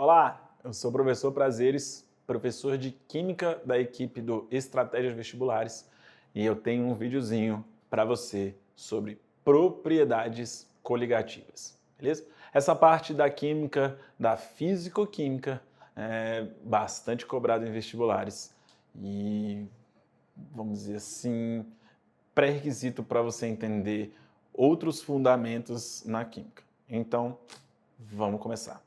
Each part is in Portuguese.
Olá, eu sou o professor Prazeres, professor de Química da equipe do Estratégias Vestibulares, e eu tenho um videozinho para você sobre propriedades coligativas, beleza? Essa parte da química, da fisicoquímica, é bastante cobrada em vestibulares e, vamos dizer assim, pré-requisito para você entender outros fundamentos na química. Então, vamos começar.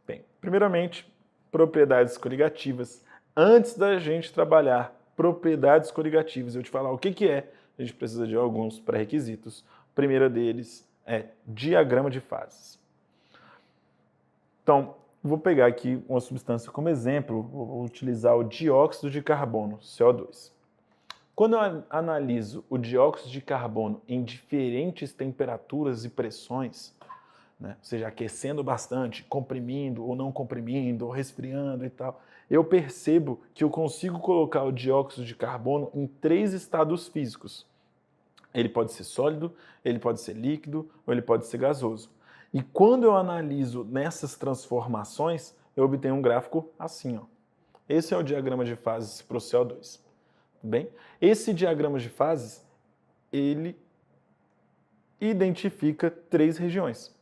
Bem, primeiramente, propriedades coligativas. Antes da gente trabalhar propriedades coligativas, eu te falar o que é, a gente precisa de alguns pré-requisitos. O primeiro deles é diagrama de fases. Então, vou pegar aqui uma substância como exemplo, vou utilizar o dióxido de carbono, CO2. Quando eu analiso o dióxido de carbono em diferentes temperaturas e pressões, né, ou seja, aquecendo bastante, comprimindo ou não comprimindo, ou resfriando e tal, eu percebo que eu consigo colocar o dióxido de carbono em 3 estados físicos. Ele pode ser sólido, ele pode ser líquido ou ele pode ser gasoso. E quando eu analiso nessas transformações, eu obtenho um gráfico assim, ó. Esse é o diagrama de fases para o CO2. Bem, esse diagrama de fases, ele identifica 3 regiões.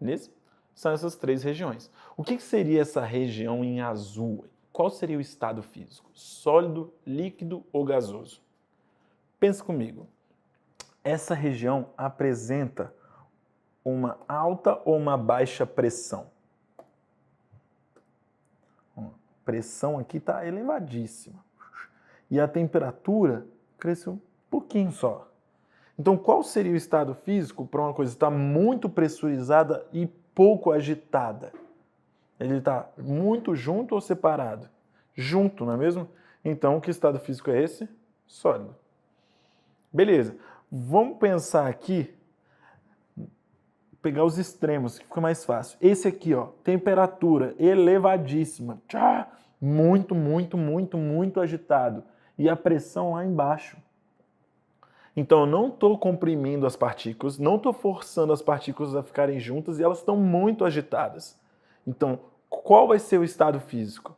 Beleza? São essas 3 regiões. O que seria essa região em azul? Qual seria o estado físico? Sólido, líquido ou gasoso? Pensa comigo. Essa região apresenta uma alta ou uma baixa pressão? A pressão aqui está elevadíssima. E a temperatura cresceu um pouquinho só. Então, qual seria o estado físico para uma coisa estar muito pressurizada e pouco agitada? Ele está muito junto ou separado? Junto, não é mesmo? Então, que estado físico é esse? Sólido. Beleza. Vamos pensar aqui, pegar os extremos, que fica mais fácil. Esse aqui, ó, temperatura elevadíssima. Muito, muito, muito, muito agitado. E a pressão lá embaixo. Então, eu não estou comprimindo as partículas, não estou forçando as partículas a ficarem juntas e elas estão muito agitadas. Então, qual vai ser o estado físico?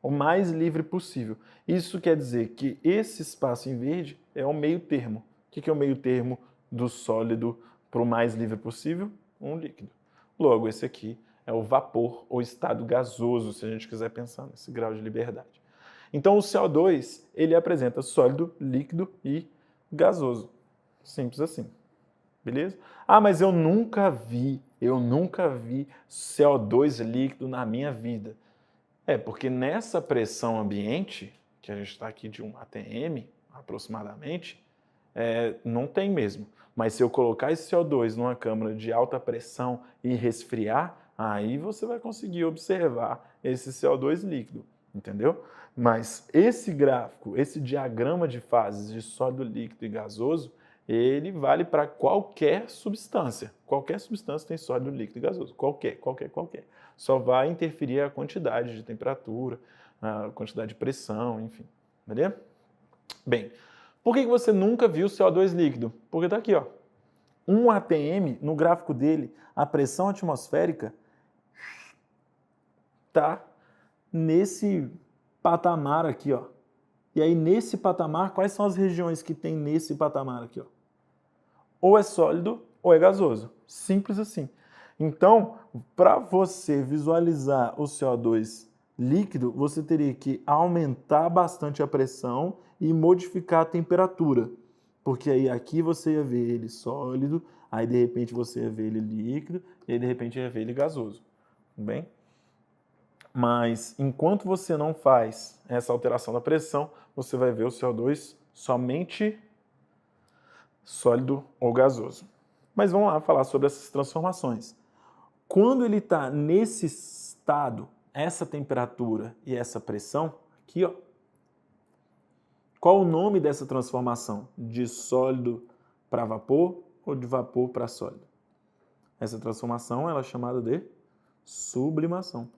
O mais livre possível. Isso quer dizer que esse espaço em verde é o meio termo. O que é o meio termo do sólido para o mais livre possível? Um líquido. Logo, esse aqui é o vapor ou estado gasoso, se a gente quiser pensar nesse grau de liberdade. Então, o CO2, ele apresenta sólido, líquido e gasoso. Simples assim. Beleza? Ah, mas eu nunca vi CO2 líquido na minha vida. Porque nessa pressão ambiente, que a gente está aqui de 1 atm, aproximadamente, não tem mesmo. Mas se eu colocar esse CO2 numa câmara de alta pressão e resfriar, aí você vai conseguir observar esse CO2 líquido, entendeu? Mas esse gráfico, esse diagrama de fases de sólido, líquido e gasoso, ele vale para qualquer substância. Qualquer substância tem sólido, líquido e gasoso. Qualquer. Só vai interferir a quantidade de temperatura, a quantidade de pressão, enfim. Beleza? Bem, por que você nunca viu CO2 líquido? Porque está aqui, ó. 1 atm, no gráfico dele, a pressão atmosférica está nesse patamar aqui, ó. E aí, nesse patamar, quais são as regiões que tem nesse patamar aqui, ó? Ou é sólido ou é gasoso. Simples assim. Então, para você visualizar o CO2 líquido, você teria que aumentar bastante a pressão e modificar a temperatura. Porque aí aqui você ia ver ele sólido, aí de repente você ia ver ele líquido, e aí de repente ia ver ele gasoso. Tudo bem? Mas enquanto você não faz essa alteração da pressão, você vai ver o CO2 somente sólido ou gasoso. Mas vamos lá falar sobre essas transformações. Quando ele está nesse estado, essa temperatura e essa pressão, aqui, ó, qual o nome dessa transformação? De sólido para vapor ou de vapor para sólido? Essa transformação ela é chamada de sublimação.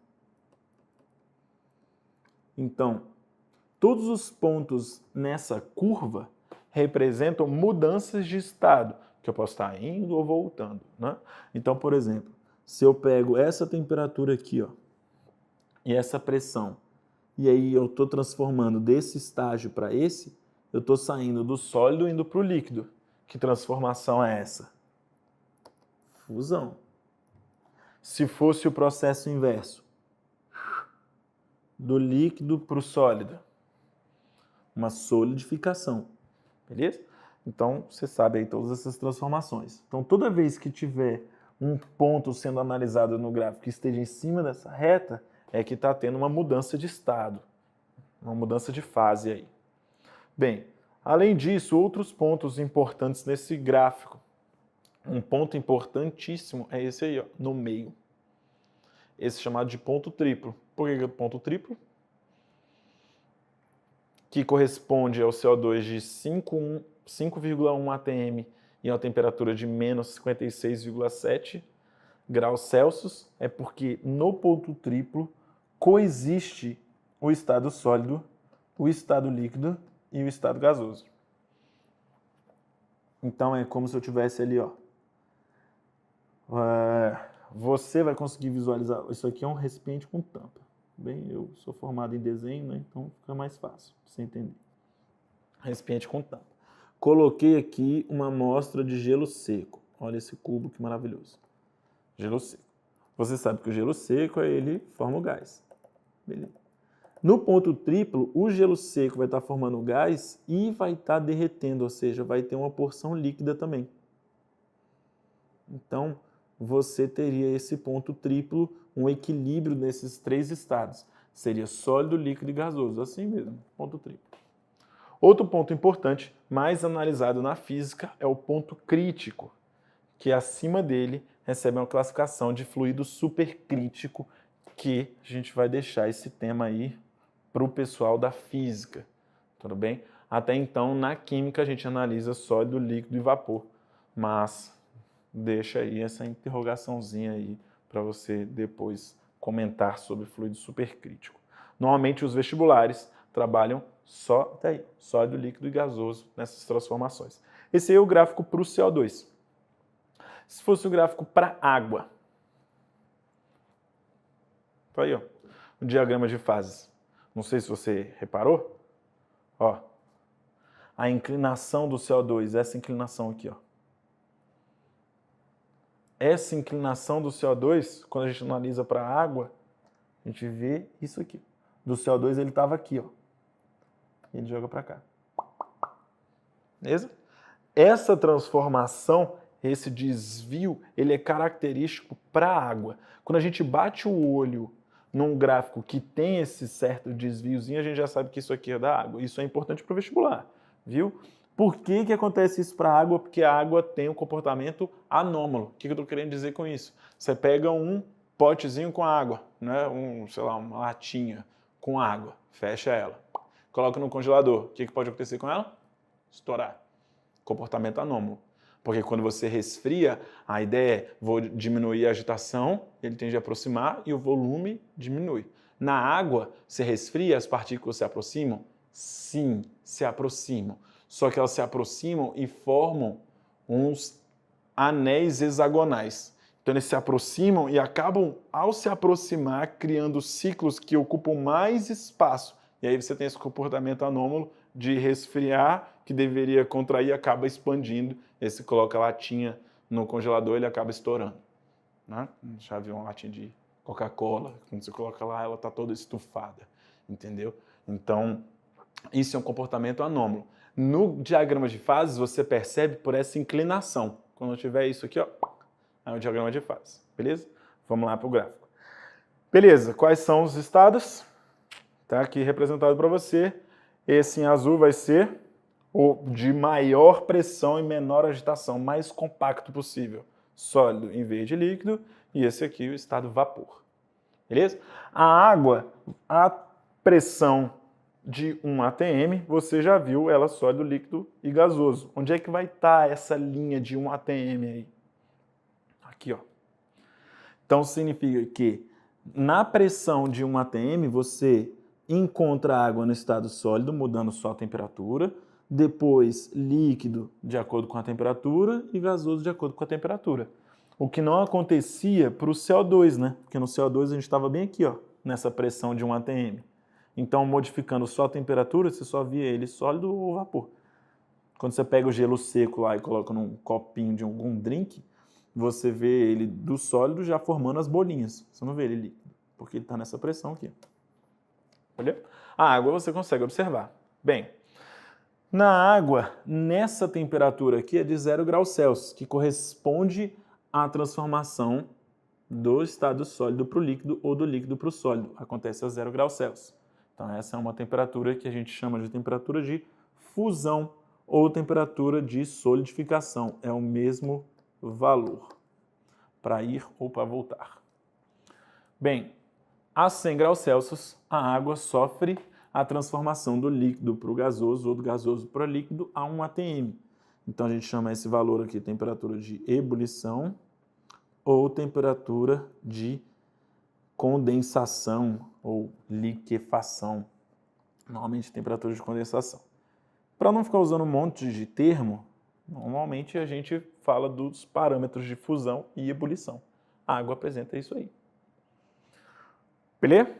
Então, todos os pontos nessa curva representam mudanças de estado, que eu posso estar indo ou voltando, né? Então, por exemplo, Se eu pego essa temperatura aqui, ó, e essa pressão, e aí eu estou transformando desse estágio para esse, eu estou saindo do sólido indo para o líquido. Que transformação é essa? Fusão. Se fosse o processo inverso, do líquido para o sólido, uma solidificação, beleza? Então, você sabe aí todas essas transformações. Então, toda vez que tiver um ponto sendo analisado no gráfico que esteja em cima dessa reta, é que está tendo uma mudança de estado, uma mudança de fase aí. Bem, além disso, outros pontos importantes nesse gráfico. Um ponto importantíssimo é esse aí, ó, no meio. Esse chamado de ponto triplo. Por que ponto triplo? Que corresponde ao CO2 de 5,1 atm em uma temperatura de menos 56,7 graus Celsius, é porque no ponto triplo coexiste o estado sólido, o estado líquido e o estado gasoso. Então é como se eu tivesse ali, ó. Você vai conseguir visualizar. Isso aqui é um recipiente com tampa. Bem, eu sou formado em desenho, né? Então fica mais fácil para você entender. Recipiente com tampa. Coloquei aqui uma amostra de gelo seco. Olha esse cubo que maravilhoso. Gelo seco. Você sabe que o gelo seco, ele forma o gás. Beleza. No ponto triplo, o gelo seco vai estar formando o gás e vai estar derretendo, ou seja, vai ter uma porção líquida também. Então, você teria esse ponto triplo, um equilíbrio nesses três estados. Seria sólido, líquido e gasoso, assim mesmo, ponto triplo. Outro ponto importante, mais analisado na física, é o ponto crítico, que acima dele recebe uma classificação de fluido supercrítico, que a gente vai deixar esse tema aí para o pessoal da física, tudo bem? Até então, na química, a gente analisa sólido, líquido e vapor, mas deixa aí essa interrogaçãozinha aí para você depois comentar sobre fluido supercrítico. Normalmente os vestibulares trabalham só daí, sólido, líquido e gasoso nessas transformações. Esse aí é o gráfico para o CO2. Se fosse o gráfico para água, tá aí, ó, o diagrama de fases. Não sei se você reparou, ó, a inclinação do CO2, essa inclinação aqui, ó. Essa inclinação do CO2, quando a gente analisa para a água, a gente vê isso aqui. Do CO2 ele estava aqui, ó. E ele joga para cá. Beleza? Essa transformação, esse desvio, ele é característico para a água. Quando a gente bate o olho num gráfico que tem esse certo desviozinho, a gente já sabe que isso aqui é da água. Isso é importante para o vestibular, viu? Por que que acontece isso para a água? Porque a água tem um comportamento anômalo. O que eu estou querendo dizer com isso? Você pega um potezinho com água, né? Sei lá, uma latinha com água, fecha ela, coloca no congelador. O que pode acontecer com ela? Estourar. Comportamento anômalo. Porque quando você resfria, a ideia é vou diminuir a agitação, ele tende a aproximar e o volume diminui. Na água, se resfria, as partículas se aproximam? Sim, se aproximam. Só que elas se aproximam e formam uns anéis hexagonais. Então eles se aproximam e acabam, ao se aproximar, criando ciclos que ocupam mais espaço. E aí você tem esse comportamento anômalo de resfriar, que deveria contrair, acaba expandindo. Aí você coloca a latinha no congelador, ele acaba estourando. Né? Já viu uma latinha de Coca-Cola? Quando você coloca lá, ela está toda estufada. Entendeu? Então, isso é um comportamento anômalo. No diagrama de fases, você percebe por essa inclinação. Quando eu tiver isso aqui, ó, é o diagrama de fases. Beleza? Vamos lá para o gráfico. Beleza, quais são os estados? Está aqui representado para você. Esse em azul vai ser o de maior pressão e menor agitação, mais compacto possível. Sólido em vez de líquido. E esse aqui, o estado vapor. Beleza? A água, a pressão de 1 atm, você já viu ela sólido, líquido e gasoso. Onde é que vai estar essa linha de 1 atm aí? Aqui, ó. Então, significa que na pressão de 1 atm, você encontra a água no estado sólido, mudando só a temperatura, depois líquido de acordo com a temperatura e gasoso de acordo com a temperatura. O que não acontecia para o CO2, né? Porque no CO2 a gente estava bem aqui, ó, nessa pressão de 1 atm. Então, modificando só a temperatura, você só via ele sólido ou vapor. Quando você pega o gelo seco lá e coloca num copinho de algum drink, você vê ele do sólido já formando as bolinhas. Você não vê ele líquido, porque ele está nessa pressão aqui. Entendeu? A água você consegue observar. Bem, na água, nessa temperatura aqui é de 0 graus Celsius, que corresponde à transformação do estado sólido para o líquido ou do líquido para o sólido. Acontece a 0 graus Celsius. Então essa é uma temperatura que a gente chama de temperatura de fusão ou temperatura de solidificação. É o mesmo valor para ir ou para voltar. Bem, a 100 graus Celsius, a água sofre a transformação do líquido para o gasoso ou do gasoso para o líquido a 1 atm. Então a gente chama esse valor aqui de temperatura de ebulição ou temperatura de condensação ou liquefação. Normalmente temperatura de condensação. Para não ficar usando um monte de termo, normalmente a gente fala dos parâmetros de fusão e ebulição. A água apresenta isso aí. Beleza?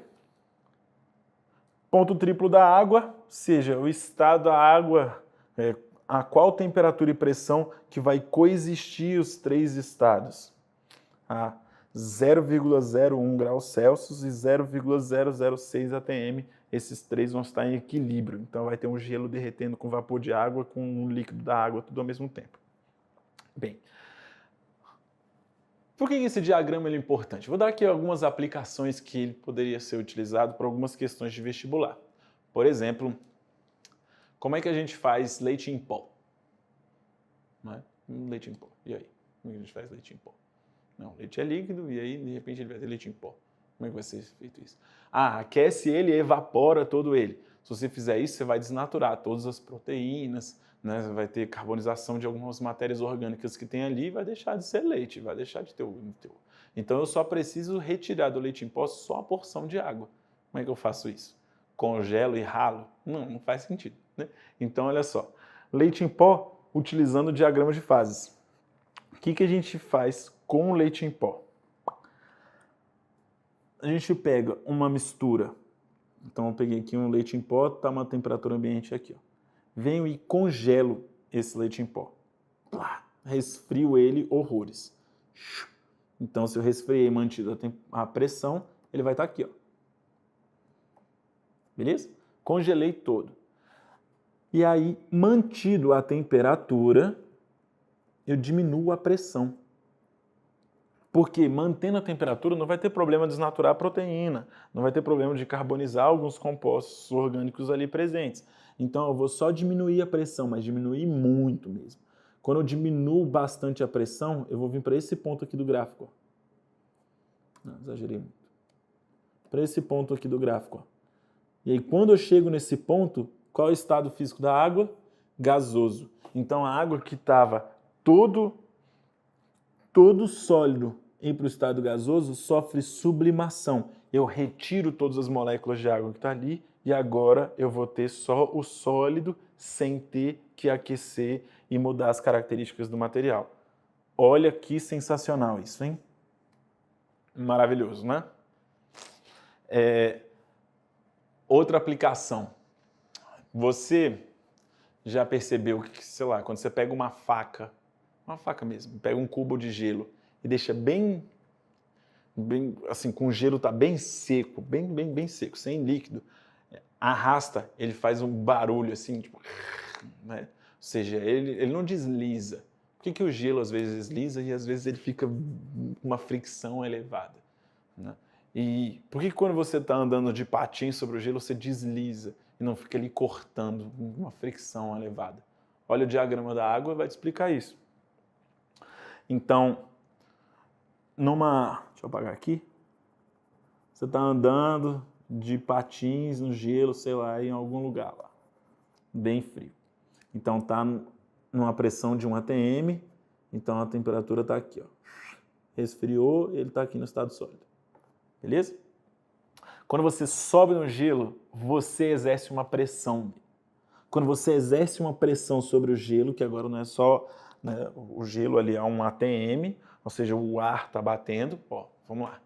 Ponto triplo da água, seja o estado da água, a qual temperatura e pressão que vai coexistir os três estados. A 0,01 graus Celsius e 0,006 atm, esses três vão estar em equilíbrio. Então vai ter um gelo derretendo com vapor de água, com um líquido da água, tudo ao mesmo tempo. Bem, por que esse diagrama é importante? Vou dar aqui algumas aplicações que ele poderia ser utilizado para algumas questões de vestibular. Por exemplo, como é que a gente faz leite em pó? Não é? Leite em pó. E aí? Como é que a gente faz leite em pó? Não, leite é líquido e aí, de repente, ele vai ter leite em pó. Como é que vai ser feito isso? Ah, aquece ele e evapora todo ele. Se você fizer isso, você vai desnaturar todas as proteínas, né? Você vai ter carbonização de algumas matérias orgânicas que tem ali e vai deixar de ser leite, vai deixar de ter o teu. Então, eu só preciso retirar do leite em pó só a porção de água. Como é que eu faço isso? Congelo e ralo? Não faz sentido, né? Então, olha só. Leite em pó, utilizando o diagrama de fases. O que a gente faz com o leite em pó? A gente pega uma mistura. Então, eu peguei aqui um leite em pó, está uma temperatura ambiente aqui, ó. Venho e congelo esse leite em pó. Resfrio ele horrores. Então, se eu resfriei e mantido a pressão, ele vai estar aqui, ó. Beleza? Congelei todo. E aí, mantido a temperatura, eu diminuo a pressão. Porque mantendo a temperatura não vai ter problema de desnaturar a proteína, não vai ter problema de carbonizar alguns compostos orgânicos ali presentes. Então eu vou só diminuir a pressão, mas diminuir muito mesmo. Quando eu diminuo bastante a pressão, eu vou vir para esse ponto aqui do gráfico. Não, exagerei muito. Para esse ponto aqui do gráfico. E aí quando eu chego nesse ponto, qual é o estado físico da água? Gasoso. Então a água que estava todo sólido ir para o estado gasoso sofre sublimação. Eu retiro todas as moléculas de água que está ali e agora eu vou ter só o sólido sem ter que aquecer e mudar as características do material. Olha que sensacional isso, hein? Maravilhoso, né? Outra aplicação. Você já percebeu que, sei lá, quando você pega uma faca mesmo, pega um cubo de gelo e deixa bem assim, com o gelo tá bem seco, bem seco, sem líquido, arrasta, ele faz um barulho assim, tipo, né? Ou seja, ele não desliza. Por que o gelo às vezes desliza e às vezes ele fica uma fricção elevada, né? E por que quando você está andando de patins sobre o gelo você desliza e não fica ali cortando, uma fricção elevada? Olha o diagrama da água, vai te explicar isso. Então, deixa eu apagar aqui. Você está andando de patins no gelo, sei lá, em algum lugar lá, bem frio. Então está numa pressão de 1 atm, então a temperatura está aqui, ó. Resfriou, ele está aqui no estado sólido. Beleza? Quando você sobe no gelo, você exerce uma pressão. Quando você exerce uma pressão sobre o gelo, que agora não é só, né, o gelo ali a 1 atm, Ou seja, o ar está batendo, ó, vamos lá.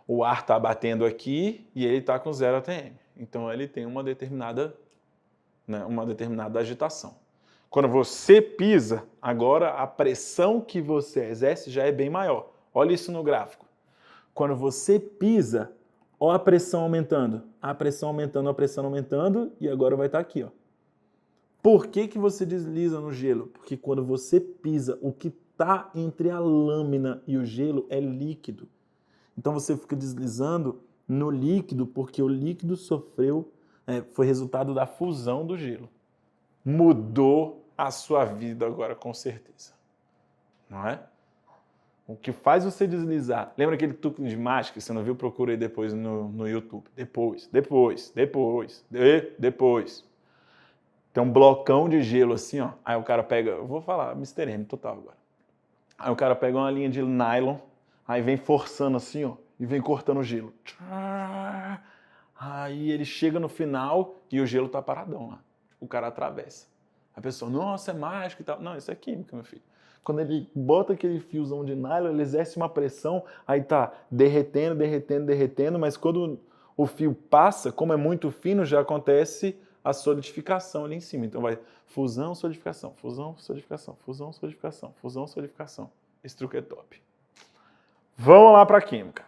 O ar está batendo aqui e ele está com 0 atm. Então ele tem uma determinada agitação. Quando você pisa, agora a pressão que você exerce já é bem maior. Olha isso no gráfico. Quando você pisa, olha a pressão aumentando. A pressão aumentando e agora vai estar aqui, ó. Por que que você desliza no gelo? Porque quando você pisa, o que está entre a lâmina e o gelo é líquido. Então você fica deslizando no líquido porque o líquido foi resultado da fusão do gelo. Mudou a sua vida agora, com certeza. Não é? O que faz você deslizar... Lembra aquele truque de mágica que você não viu? Procura aí depois no YouTube. Depois. Tem um blocão de gelo assim, ó. Aí o cara pega... Eu vou falar Mr. M total agora. Aí o cara pega uma linha de nylon, aí vem forçando assim, ó, e vem cortando o gelo. Aí ele chega no final e o gelo tá paradão lá. O cara atravessa. A pessoa, nossa, é mágico e tal. Não, isso é química, meu filho. Quando ele bota aquele fiozão de nylon, ele exerce uma pressão, aí tá derretendo, mas quando o fio passa, como é muito fino, já acontece a solidificação ali em cima. Então vai fusão, solidificação, fusão, solidificação, fusão, solidificação, fusão, solidificação. Esse truque é top. Vamos lá para a química.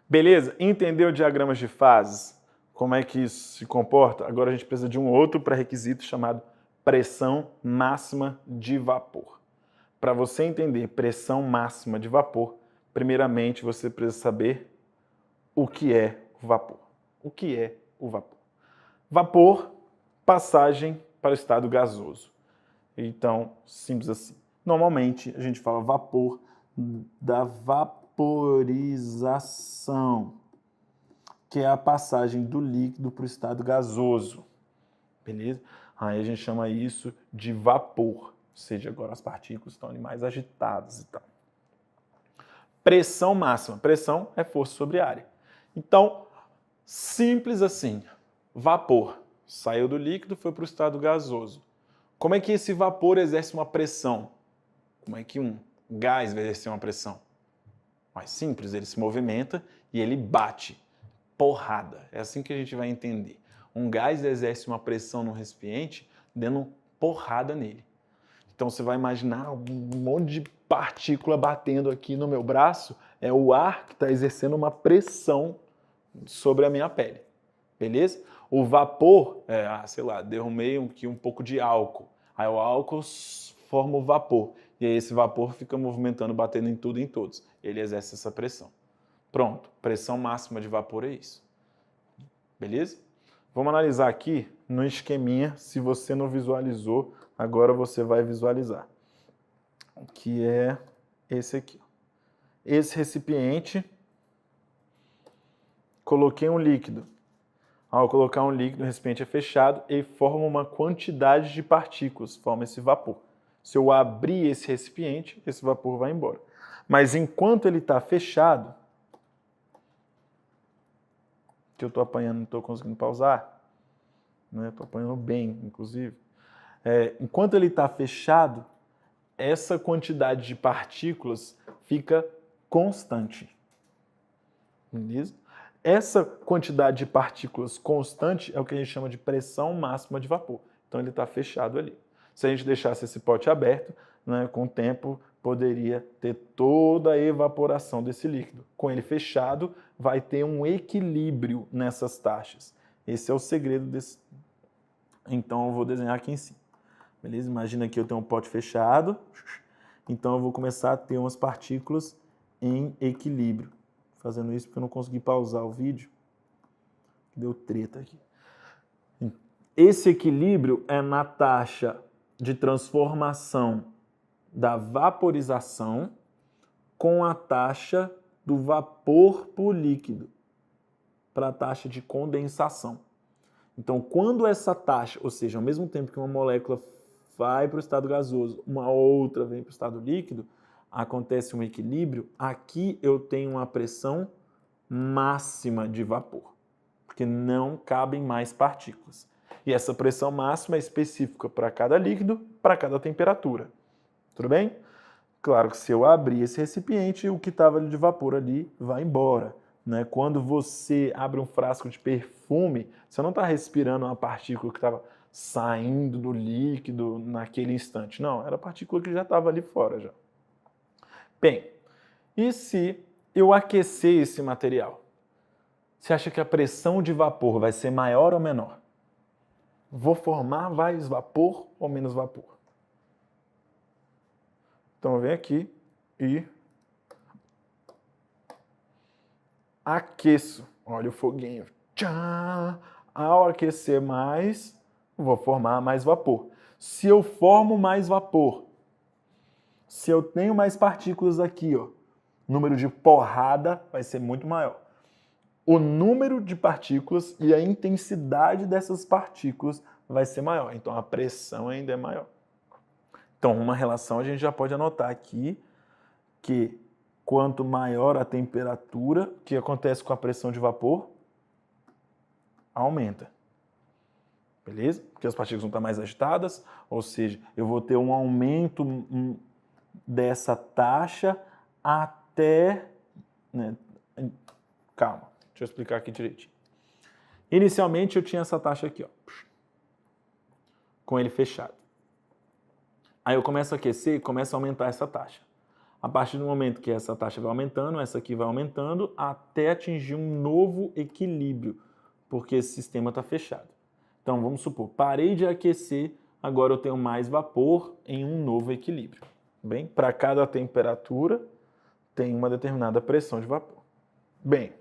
Beleza? Entendeu diagramas de fases? Como é que isso se comporta? Agora a gente precisa de um outro pré-requisito chamado pressão máxima de vapor. Para você entender pressão máxima de vapor, primeiramente você precisa saber o que é o vapor. O que é o vapor? Vapor, passagem para o estado gasoso. Então, simples assim. Normalmente a gente fala vapor da vaporização, que é a passagem do líquido para o estado gasoso. Beleza? Aí a gente chama isso de vapor, ou seja, agora as partículas estão ali mais agitadas e tal. Pressão máxima. Pressão é força sobre área. Então, simples assim. Vapor. Saiu do líquido, foi para o estado gasoso. Como é que esse vapor exerce uma pressão? Como é que um gás vai exercer uma pressão? Mais simples, ele se movimenta e ele bate. Porrada. É assim que a gente vai entender. Um gás exerce uma pressão no recipiente dando porrada nele. Então você vai imaginar um monte de partícula batendo aqui no meu braço, é o ar que está exercendo uma pressão sobre a minha pele. Beleza? O vapor, sei lá, derramei aqui um pouco de álcool. Aí o álcool forma o vapor. E aí esse vapor fica movimentando, batendo em tudo e em todos. Ele exerce essa pressão. Pronto. Pressão máxima de vapor é isso. Beleza? Vamos analisar aqui no esqueminha. Se você não visualizou, agora você vai visualizar. Que é esse aqui. Esse recipiente, coloquei um líquido. Ao colocar um líquido, o recipiente é fechado e forma uma quantidade de partículas, forma esse vapor. Se eu abrir esse recipiente, esse vapor vai embora. Mas enquanto ele está fechado, que eu estou apanhando, não estou conseguindo pausar, né? Estou apanhando bem, inclusive. Enquanto ele está fechado, essa quantidade de partículas fica constante. Beleza? Essa quantidade de partículas constante é o que a gente chama de pressão máxima de vapor. Então ele está fechado ali. Se a gente deixasse esse pote aberto, né, com o tempo poderia ter toda a evaporação desse líquido. Com ele fechado, vai ter um equilíbrio nessas taxas. Esse é o segredo desse. Então eu vou desenhar aqui em cima. Beleza? Imagina que eu tenho um pote fechado. Então eu vou começar a ter umas partículas em equilíbrio. Fazendo isso porque eu não consegui pausar o vídeo. Deu treta aqui. Esse equilíbrio é na taxa de transformação da vaporização com a taxa do vapor por líquido para a taxa de condensação. Então, quando essa taxa, ou seja, ao mesmo tempo que uma molécula vai para o estado gasoso, uma outra vem para o estado líquido, acontece um equilíbrio, aqui eu tenho uma pressão máxima de vapor, porque não cabem mais partículas. E essa pressão máxima é específica para cada líquido, para cada temperatura. Tudo bem? Claro que se eu abrir esse recipiente, o que estava de vapor ali vai embora. Né? Quando você abre um frasco de perfume, você não está respirando uma partícula que estava saindo do líquido naquele instante. Não, era a partícula que já estava ali fora já. Bem, e se eu aquecer esse material? Você acha que a pressão de vapor vai ser maior ou menor? Vou formar mais vapor ou menos vapor? Então eu venho aqui e aqueço. Olha o foguinho. Tchá! Ao aquecer mais, vou formar mais vapor. Se eu formo mais vapor, se eu tenho mais partículas aqui, ó, o número de porrada vai ser muito maior. O número de partículas e a intensidade dessas partículas vai ser maior. Então a pressão ainda é maior. Então uma relação a gente já pode anotar aqui que quanto maior a temperatura, o que acontece com a pressão de vapor? Aumenta. Beleza? Porque as partículas vão estar mais agitadas, ou seja, eu vou ter um aumento dessa taxa até... Né? Calma, deixa eu explicar aqui direitinho. Inicialmente eu tinha essa taxa aqui, ó, com ele fechado. Aí eu começo a aquecer e começo a aumentar essa taxa. A partir do momento que essa taxa vai aumentando, essa aqui vai aumentando, até atingir um novo equilíbrio, porque esse sistema está fechado. Então, vamos supor, parei de aquecer, agora eu tenho mais vapor em um novo equilíbrio. Bem, para cada temperatura, tem uma determinada pressão de vapor. Bem,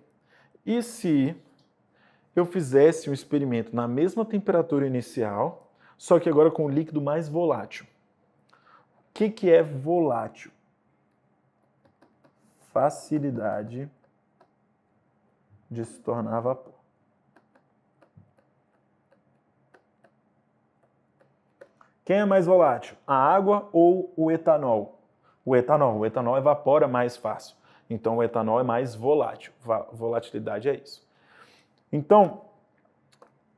e se eu fizesse um experimento na mesma temperatura inicial, só que agora com um líquido mais volátil? O que é volátil? Facilidade de se tornar vapor. Quem é mais volátil? A água ou o etanol? O etanol evapora mais fácil. Então o etanol é mais volátil. Volatilidade é isso. Então,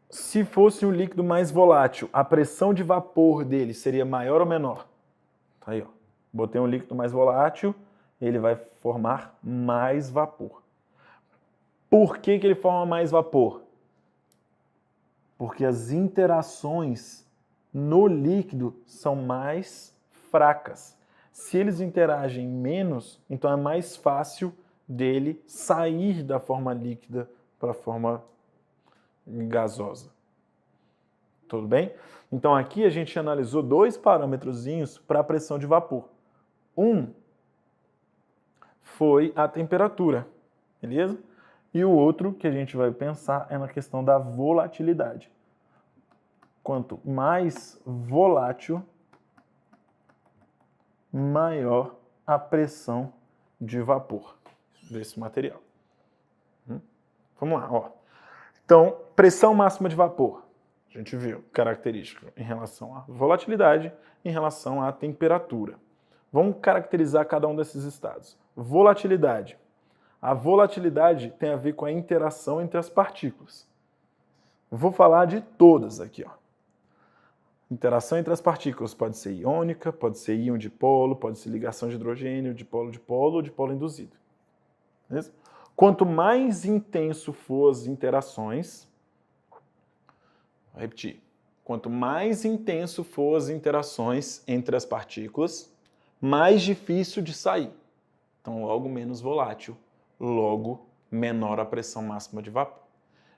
se fosse um líquido mais volátil, a pressão de vapor dele seria maior ou menor? Tá aí, ó. Botei um líquido mais volátil, ele vai formar mais vapor. Por que ele forma mais vapor? Porque as interações no líquido são mais fracas. Se eles interagem menos, então é mais fácil dele sair da forma líquida para a forma gasosa. Tudo bem? Então aqui a gente analisou dois parâmetrozinhos para a pressão de vapor. Um foi a temperatura, beleza? E o outro que a gente vai pensar é na questão da volatilidade. Quanto mais volátil, maior a pressão de vapor desse material. Vamos lá, ó. Então, pressão máxima de vapor. A gente viu característica em relação à volatilidade, em relação à temperatura. Vamos caracterizar cada um desses estados. Volatilidade. A volatilidade tem a ver com a interação entre as partículas. Vou falar de todas aqui, ó. Interação entre as partículas pode ser iônica, pode ser íon-dipolo, pode ser ligação de hidrogênio, dipolo-dipolo ou dipolo induzido. Beleza? Quanto mais intenso for as interações, vou repetir, quanto mais intenso for as interações entre as partículas, mais difícil de sair. Então, logo menos volátil, logo menor a pressão máxima de vapor.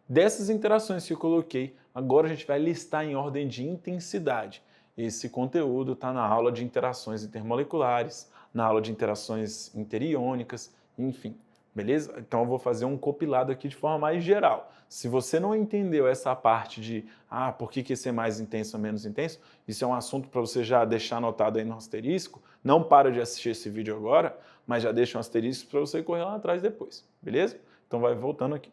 Dessas interações que eu coloquei, agora a gente vai listar em ordem de intensidade. Esse conteúdo está na aula de interações intermoleculares, na aula de interações interiônicas, enfim. Beleza? Então eu vou fazer um compilado aqui de forma mais geral. Se você não entendeu essa parte de por que esse é mais intenso ou menos intenso, isso é um assunto para você já deixar anotado aí no asterisco. Não para de assistir esse vídeo agora, mas já deixa um asterisco para você correr lá atrás depois. Beleza? Então vai voltando aqui.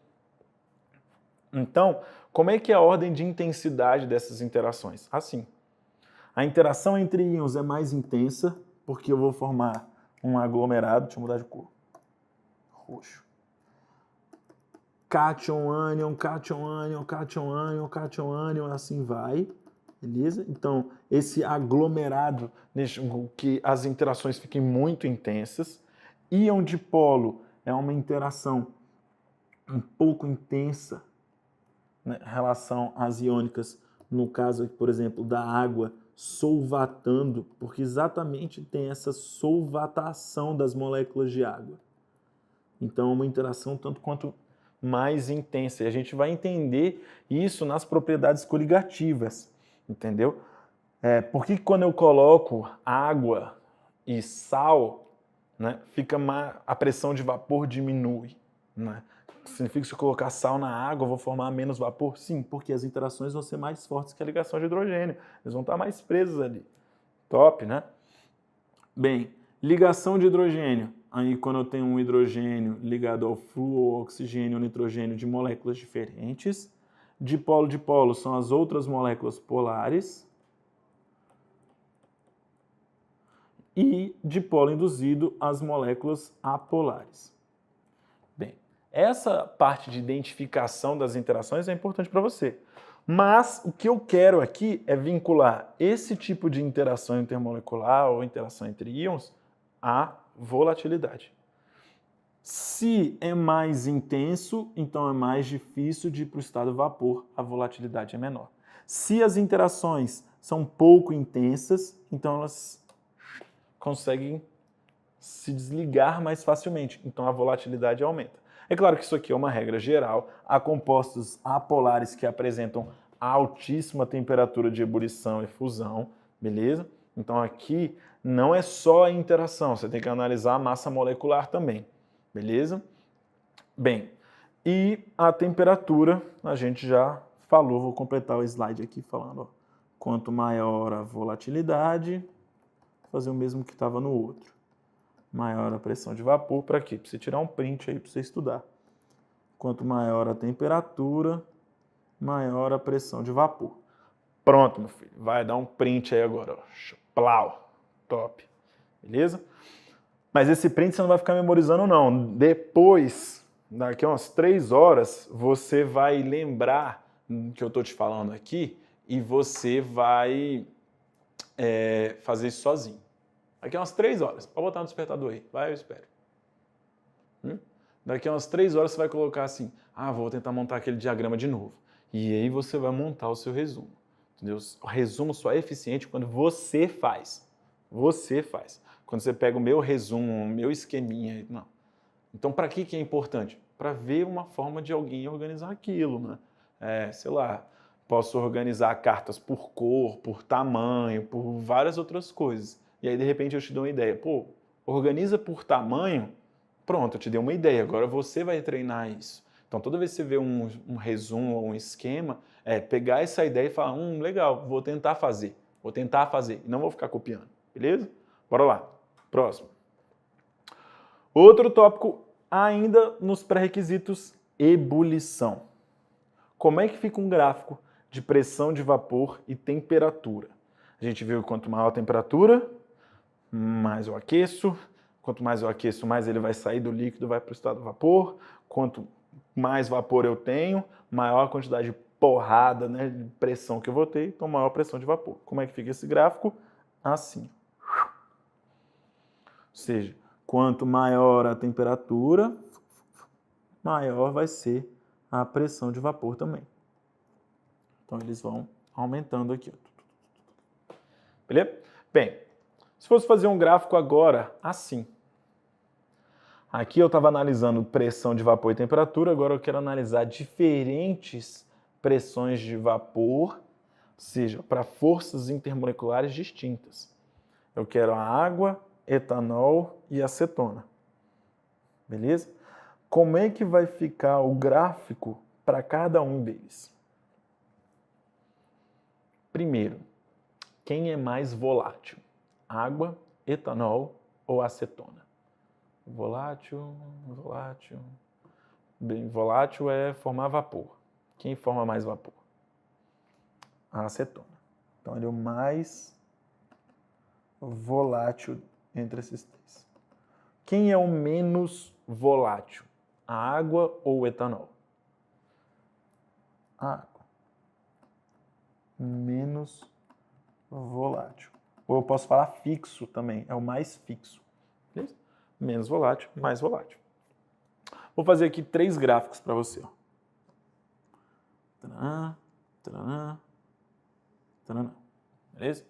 Então, como é que é a ordem de intensidade dessas interações? Assim, a interação entre íons é mais intensa, porque eu vou formar um aglomerado, deixa eu mudar de cor, roxo. Cátion, ânion, cátion, ânion, cátion, ânion, cátion, ânion, assim vai. Beleza? Então, esse aglomerado, que as interações fiquem muito intensas. Íon dipolo é uma interação um pouco intensa, né, em relação às iônicas, no caso aqui, por exemplo, da água solvatando, porque exatamente tem essa solvatação das moléculas de água. Então, é uma interação tanto quanto mais intensa. E a gente vai entender isso nas propriedades coligativas, entendeu? Porque quando eu coloco água e sal, né, a pressão de vapor diminui. Né? Significa que se eu colocar sal na água, eu vou formar menos vapor? Sim, porque as interações vão ser mais fortes que a ligação de hidrogênio. Eles vão estar mais presos ali. Top, né? Bem, ligação de hidrogênio. Aí quando eu tenho um hidrogênio ligado ao flúor, oxigênio ou nitrogênio de moléculas diferentes. Dipolo são as outras moléculas polares. E dipolo induzido as moléculas apolares. Bem, essa parte de identificação das interações é importante para você. Mas o que eu quero aqui é vincular esse tipo de interação intermolecular ou interação entre íons à volatilidade. Se é mais intenso, então é mais difícil de ir para o estado vapor, a volatilidade é menor. Se as interações são pouco intensas, então elas conseguem se desligar mais facilmente, então a volatilidade aumenta. É claro que isso aqui é uma regra geral, há compostos apolares que apresentam altíssima temperatura de ebulição e fusão, beleza? Então aqui não é só a interação, você tem que analisar a massa molecular também, beleza? Bem, e a temperatura, a gente já falou, vou completar o slide aqui falando, ó, quanto maior a volatilidade, fazer o mesmo que estava no outro. Maior a pressão de vapor, para quê? Para você tirar um print aí para você estudar. Quanto maior a temperatura, maior a pressão de vapor. Pronto, meu filho. Vai dar um print aí agora. Ó. Plau. Top. Beleza? Mas esse print você não vai ficar memorizando, não. Depois, daqui a umas 3 horas, você vai lembrar que eu estou te falando aqui e você vai fazer isso sozinho. Daqui a umas 3 horas. Pode botar no despertador aí. Vai, eu espero. Daqui a umas 3 horas você vai colocar assim, vou tentar montar aquele diagrama de novo. E aí você vai montar o seu resumo. Entendeu? O resumo só é eficiente quando você faz. Você faz. Quando você pega o meu resumo, o meu esqueminha, não. Então, para que é importante? Para ver uma forma de alguém organizar aquilo, né? Sei lá, posso organizar cartas por cor, por tamanho, por várias outras coisas. E aí, de repente, eu te dou uma ideia. Pô, organiza por tamanho, pronto, eu te dei uma ideia. Agora você vai treinar isso. Então, toda vez que você vê um resumo ou um esquema, pegar essa ideia e falar, legal, vou tentar fazer. E não vou ficar copiando, beleza? Bora lá. Próximo. Outro tópico ainda nos pré-requisitos, ebulição. Como é que fica um gráfico de pressão de vapor e temperatura? A gente viu que quanto maior a temperatura, mais eu aqueço. Quanto mais eu aqueço, mais ele vai sair do líquido, vai para o estado de vapor. Quanto mais vapor eu tenho, maior a quantidade de porrada, né, de pressão que eu vou ter, então maior a pressão de vapor. Como é que fica esse gráfico? Assim. Ou seja, quanto maior a temperatura, maior vai ser a pressão de vapor também. Então eles vão aumentando aqui. Beleza? Bem, se fosse fazer um gráfico agora, assim. Aqui eu estava analisando pressão de vapor e temperatura, agora eu quero analisar diferentes pressões de vapor, ou seja, para forças intermoleculares distintas. Eu quero a água, etanol e acetona. Beleza? Como é que vai ficar o gráfico para cada um deles? Primeiro, quem é mais volátil? Água, etanol ou acetona? Volátil. Bem, volátil é formar vapor. Quem forma mais vapor? A acetona. Então ele é o mais volátil entre esses três. Quem é o menos volátil? A água ou o etanol? A água. menos volátil. Ou eu posso falar fixo também, é o mais fixo. Beleza? Menos volátil, mais volátil. Vou fazer aqui 3 gráficos para você. Ó. Taranã, taranã, taranã. Beleza?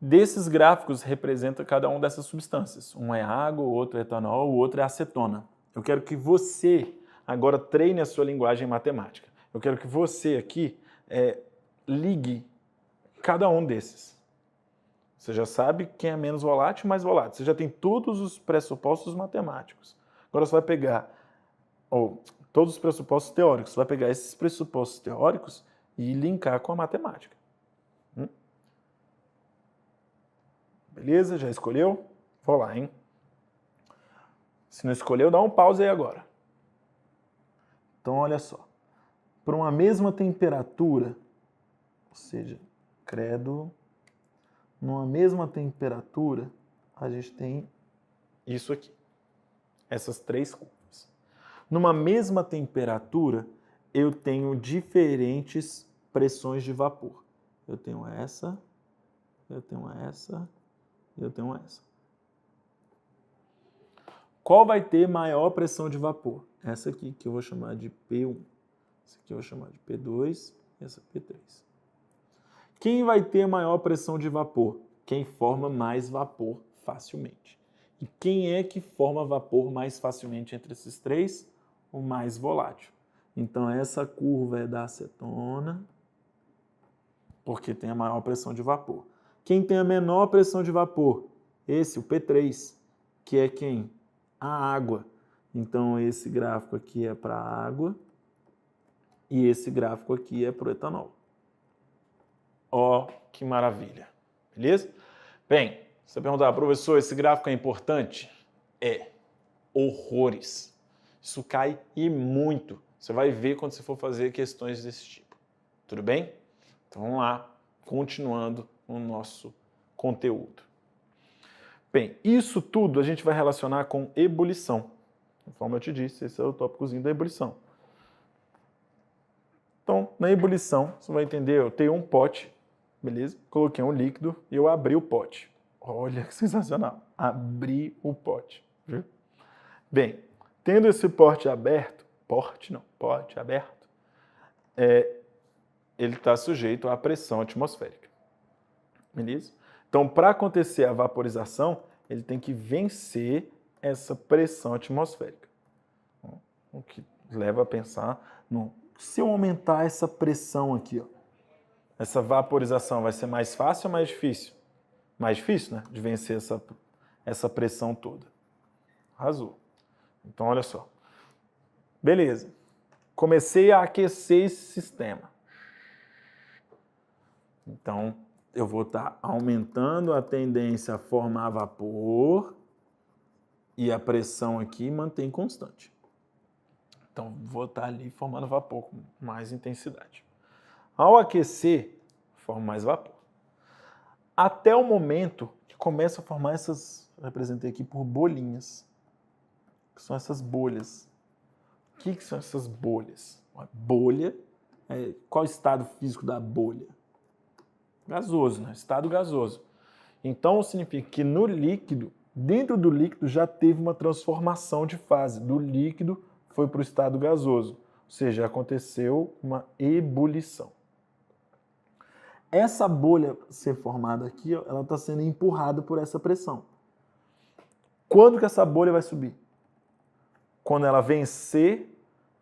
Desses gráficos representa cada uma dessas substâncias. Um é água, o outro é etanol, o outro é acetona. Eu quero que você agora treine a sua linguagem matemática. Eu quero que você aqui ligue cada um desses. Você já sabe quem é menos volátil e mais volátil. Você já tem todos os pressupostos matemáticos. Agora você vai pegar todos os pressupostos teóricos. Você vai pegar esses pressupostos teóricos e linkar com a matemática. Beleza? Já escolheu? Vou lá, hein? Se não escolheu, dá um pause aí agora. Então, olha só. Para uma mesma temperatura, ou seja, numa mesma temperatura, a gente tem isso aqui. Essas 3 curvas. Numa mesma temperatura, eu tenho diferentes pressões de vapor. Eu tenho essa, eu tenho essa, eu tenho essa. Qual vai ter maior pressão de vapor? Essa aqui, que eu vou chamar de P1. Essa aqui eu vou chamar de P2 e essa P3. Quem vai ter maior pressão de vapor? Quem forma mais vapor facilmente. E quem é que forma vapor mais facilmente entre esses 3? O mais volátil. Então, essa curva é da acetona, porque tem a maior pressão de vapor. Quem tem a menor pressão de vapor? Esse, o P3, que é quem? A água. Então, esse gráfico aqui é para a água e esse gráfico aqui é para o etanol. Ó, que maravilha. Beleza? Bem, você perguntar, professor, esse gráfico é importante? É. Horrores. Isso cai e muito. Você vai ver quando você for fazer questões desse tipo. Tudo bem? Então, vamos lá, continuando o nosso conteúdo. Bem, isso tudo a gente vai relacionar com ebulição. Conforme eu te disse, esse é o tópicozinho da ebulição. Então, na ebulição, você vai entender, eu tenho um pote, beleza? Coloquei um líquido e eu abri o pote. Olha que sensacional. Abri o pote. Viu? Bem, tendo esse pote aberto, pote aberto, ele está sujeito à pressão atmosférica. Beleza? Então, para acontecer a vaporização, ele tem que vencer essa pressão atmosférica. O que leva a pensar se eu aumentar essa pressão aqui, ó, essa vaporização vai ser mais fácil ou mais difícil? Mais difícil, né? De vencer essa pressão toda. Arrasou. Então, olha só. Beleza. Comecei a aquecer esse sistema. Então, eu vou estar aumentando a tendência a formar vapor e a pressão aqui mantém constante. Então, vou estar ali formando vapor com mais intensidade. Ao aquecer, forma mais vapor. Até o momento que começa a formar essas, eu representei aqui por bolinhas, que são essas bolhas. O que são essas bolhas? Uma bolha, qual é o estado físico da bolha? Gasoso, né? Estado gasoso. Então, significa que no líquido, dentro do líquido já teve uma transformação de fase. Do líquido foi para o estado gasoso. Ou seja, aconteceu uma ebulição. Essa bolha ser formada aqui, ó, ela está sendo empurrada por essa pressão. Quando que essa bolha vai subir? Quando ela vencer,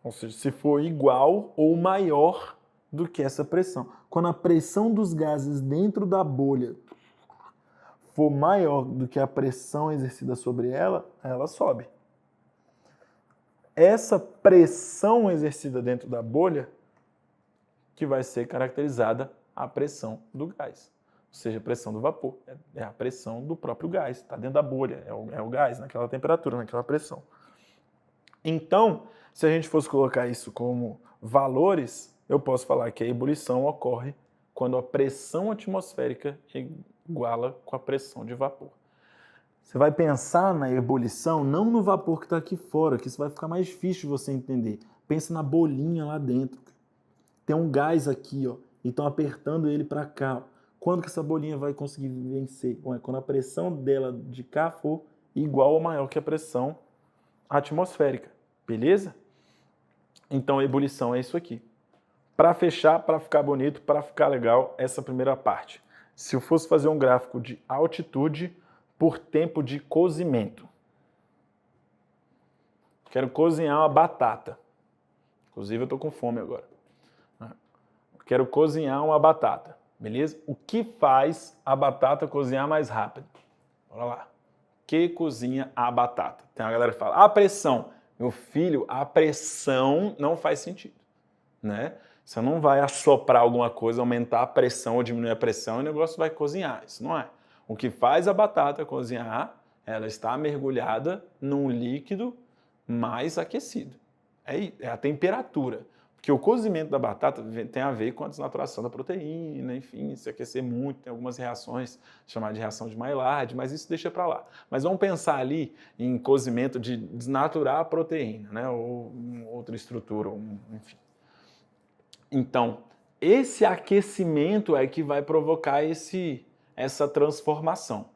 ou seja, se for igual ou maior do que essa pressão. Quando a pressão dos gases dentro da bolha for maior do que a pressão exercida sobre ela, ela sobe. Essa pressão exercida dentro da bolha que vai ser caracterizada a pressão do gás. Ou seja, a pressão do vapor. É a pressão do próprio gás. Está dentro da bolha. É o gás naquela temperatura, naquela pressão. Então, se a gente fosse colocar isso como valores, eu posso falar que a ebulição ocorre quando a pressão atmosférica iguala com a pressão de vapor. Você vai pensar na ebulição não no vapor que está aqui fora, que isso vai ficar mais difícil de você entender. Pensa na bolinha lá dentro. Tem um gás aqui, ó, e estão apertando ele para cá. Quando que essa bolinha vai conseguir vencer? Ué, quando a pressão dela de cá for igual ou maior que a pressão atmosférica, beleza? Então a ebulição é isso aqui. Para fechar, para ficar bonito, para ficar legal, essa primeira parte. Se eu fosse fazer um gráfico de altitude por tempo de cozimento. Quero cozinhar uma batata. Inclusive eu estou com fome agora. Quero cozinhar uma batata, beleza? O que faz a batata cozinhar mais rápido? Bora lá. O que cozinha a batata? Tem uma galera que fala, a pressão. Meu filho, a pressão não faz sentido, né? Você não vai assoprar alguma coisa, aumentar a pressão ou diminuir a pressão e o negócio vai cozinhar. Isso não é. O que faz a batata cozinhar, ela está mergulhada num líquido mais aquecido. É a temperatura. Porque o cozimento da batata tem a ver com a desnaturação da proteína, enfim, se aquecer muito, tem algumas reações chamadas de reação de Maillard, mas isso deixa para lá. Mas vamos pensar ali em cozimento de desnaturar a proteína, né? Ou outra estrutura, enfim. Então, esse aquecimento é que vai provocar essa transformação.